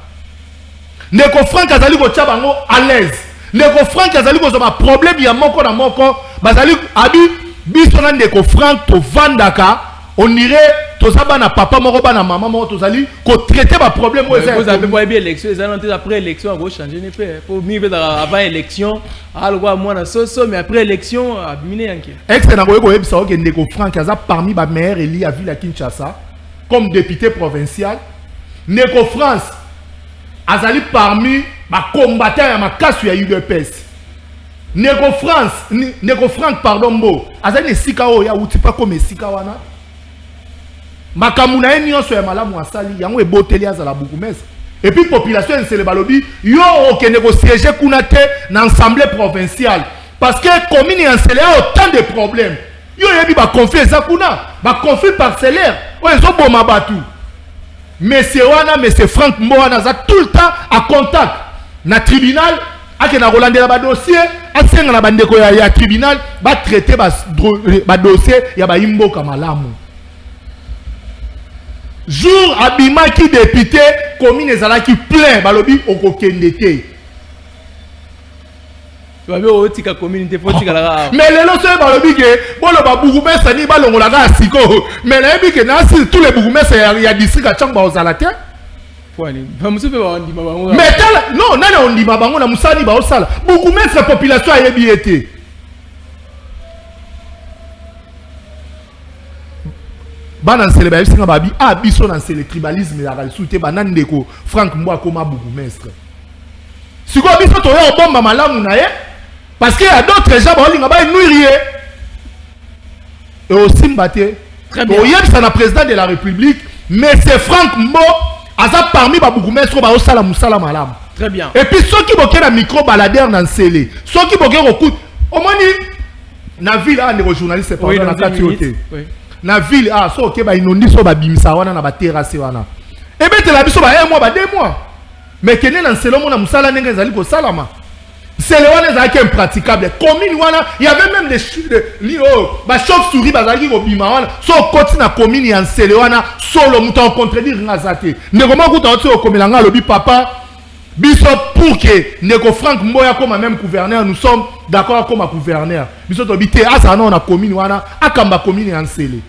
ndeko Frank ezali ko tia bango à l'aise ndeko Frank ezali ko ba problème ya moko na moko bazali abi biso na ndeko Frank to vandaka on irait tozaba na papa moko ba na maman moko tozali ko traiter ba problème vous avez pas bien élection les après élection on va changer ne peut pour mieux avant élection algo moi na soso mais après élection abimine yanke excellent ko yebisa o ke ndeko Frank aza parmi ba meilleurs élus à ville à Kinshasa comme député provincial ndeko France azali parmi ba combattants ya makasu ya UDPS ndeko Frank pardon mbo azali esika o ya uti pa comme esika wana makamuna eni nyonso ya malamu asali yango eboteli azala bourgmestre et puis population Nsele balobi yo okende ko siéger kuna te na assemblée provinciale parce que commune ya Nsele a autant de problèmes yo yebi ba conflit eza kuna ba conflit parcellaire o ezoboma batu monsieur wana monsieur Frank Mbowana za tout le temps à contact na tribunal ake na kolandela ba dossier asenga na bandeko ya tribunal ba traiter ba dossier ya ba imboka malamu. Jour abima qui député commune ezala qui plein balobi okokende te. Babe otika communauté politique la. Mais lelo so balobi ke bolo ba bourgmestre ni balongola ka siko. Mais na yebi ke na si tous les bourgmestres ya district a chamba ozala te. Kwani ba musupe ba ndima bango. Mais non nana ondima bango na musani ba osala. Bourgmestre population ayebi ete. Bana Nsele ba yesinga babi biso na Nsele tribalisme ya kalisute banani ndeko Frank Mbo akoma bourgmestre. Siko biso to ya bomba malamu na ye parce que y a d'autres gens ba linga ba nuirie. Et aussi mbaté. Très bien. Oyebisa na président de la République mais c'est Frank Mbo aza parmi ba bourgmestre ba osala musala malamu. Très bien. Et puis ceux qui boké na micro baladeur na Nsele, ceux qui boké recoute omoni na ville a ndeko journaliste pendant na katiote. Oui. Na ville so ok ba inondi so ba bimisa wana na ba terrasse wana ebete la biso ba 1 mois ba 2 mois mais kene na Nsele mona musala ndenge ezali ko salama Nsele wana ezali ke impraticable commune wana il y avait même des ba chauve-souris bazali ko bima wana so koti na commune ya Nsele wana solo muta en contredire ngazate ndeko makuta oti okomela nga lobi papa biso pour que ndeko Frank Mboya comme même gouverneur nous sommes d'accord comme gouverneur biso to bité asa na commune wana akamba commune ya Nsele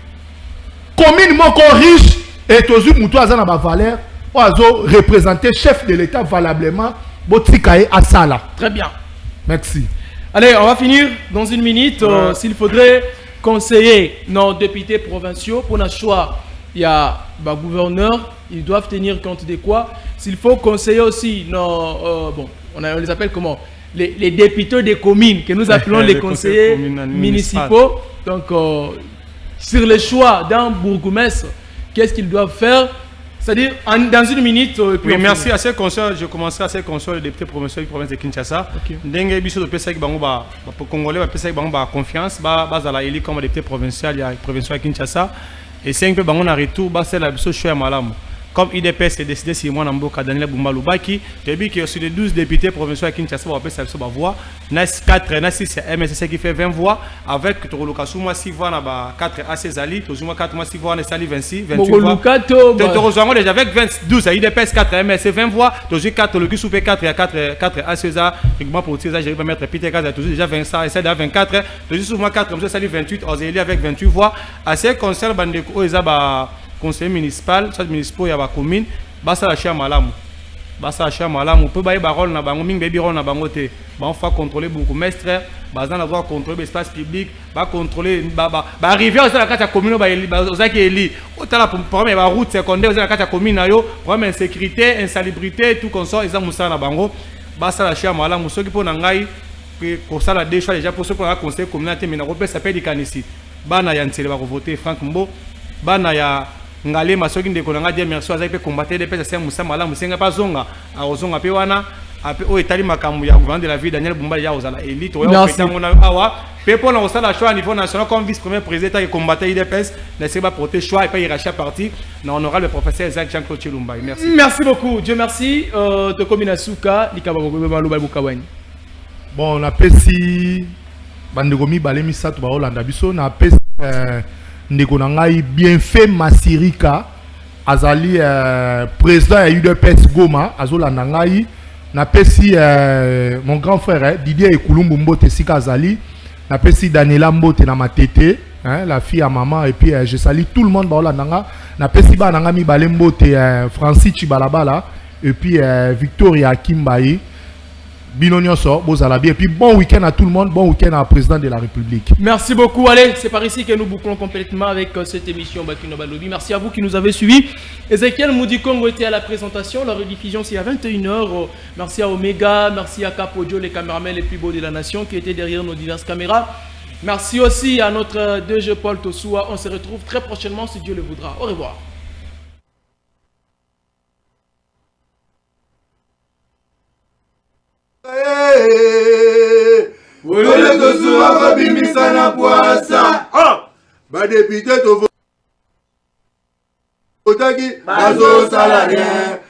commune moko riche et tozu mutu azana ba valeur pour représenter chef de l'État valablement Botikae Asala. Très bien. Merci. Allez, on va finir dans une minute. S'il faudrait conseiller nos députés provinciaux pour notre choix, il y a le gouverneur, ils doivent tenir compte de quoi? S'il faut conseiller aussi nos, on les appelle comment? Les députés des communes, que nous appelons les conseillers municipaux. Donc, sur le choix d'un bourgmestre, qu'est-ce qu'ils doivent faire? C'est-à-dire, dans une minute... oui, merci à ces conseils. Je commencerai à ces conseils des députés provinciaux de la province de Kinshasa. Dengue biso de PSA pour Congolais, PSA confiance, bazala élu comme député provincial, il y a provincial à Kinshasa. Et c'est un peu on a retour, c'est la biso choix malam. Comme IDPS est décidé si moi Namboka Daniel Bumbalubaki, j'ai vu que sur les 12 députés provinciaux à Kinshasa, on va passer sa voix. Nas 4, Nas 6 MSC qui fait 20 voix avec Torolokasuma 6 voix na 4 AC Zali, Tozuma 4 mois 6 voix na Sali 26, 28 voix. Torozango déjà avec 12 IDPS 4 MSC 20 voix, Tozu 4 le Kisoupe 4 il y a 4 AC Za, moi pour tirer ça, j'arrive à mettre Peter Kaza Tozu déjà 25 et ça 24, Tozu souvent 4 comme ça Sali 28, Ozeli avec 28 voix. À ces conseils bandeko ezaba conseiller municipal, soit municipal ya ba commune, basa la chia malamu. Basa la chia malamu, peut bailler barol na bango ming baby rol na bango te. Ba on fa contrôler beaucoup mestre, bazan avoir contrôler l'espace public, ba contrôler arriver à la carte ya commune ba ozaki eli. Otala problème ba route secondaire à la carte ya commune na yo, problème insécurité, insalubrité, tout consort eza musa na bango. Basa la chia malamu soki po na ngai ko sala deux choix déjà pour ceux qui ont conseil communauté mais na repère ça peut dire kanisi. Bana ya ntele ba voter Franck Mbo, bana ya ngale masoki ndeko nanga dia merci azaki pe combattre des pesa musa malamu senga pa zonga azonga pe wana ape o etali makambu ya gouverneur de la ville Daniel Bumba ya ozala élite oyo petango na awa pe pona osala choix à niveau national comme vice premier président qui combattait IDPS na seba porter choix et pas hiérarchie parti na honorable professeur Isaac Jean-Claude Chilumba. Merci. Merci beaucoup. Dieu merci. To komina suka likaba maloba bukawani. Bon, on a pesi bandegomi balemi satu ba Holanda biso na pesi ndeko na ngai Bienfait Masirika azali président ya UDPS Goma azolanda ngai na pesi mon grand frère Didier Ekulumbu Mbote sika azali na pesi Daniela Mbote na Matete la fille à maman et puis je salue tout le monde ba olanda nga na pesi ba nanga mi bale Mbote Francis Chibalabala et puis Victoria Kimbayi Binonioso, Bozalabi, et puis bon week-end à tout le monde, bon week-end à président de la République. Merci beaucoup. Allez, c'est par ici que nous bouclons complètement avec cette émission Bakino Balobi. Merci à vous qui nous avez suivis. Ezekiel Moudikongo était à la présentation. La rediffusion, c'est à 21h. Merci à Omega, merci à Capodio, les caméramans les plus beaux de la nation qui étaient derrière nos diverses caméras. Merci aussi à notre 2G Paul Tosoua. On se retrouve très prochainement si Dieu le voudra. Au revoir. Olele tosuwa babimisa na poasa. Ba député to votaki bazo sala rien.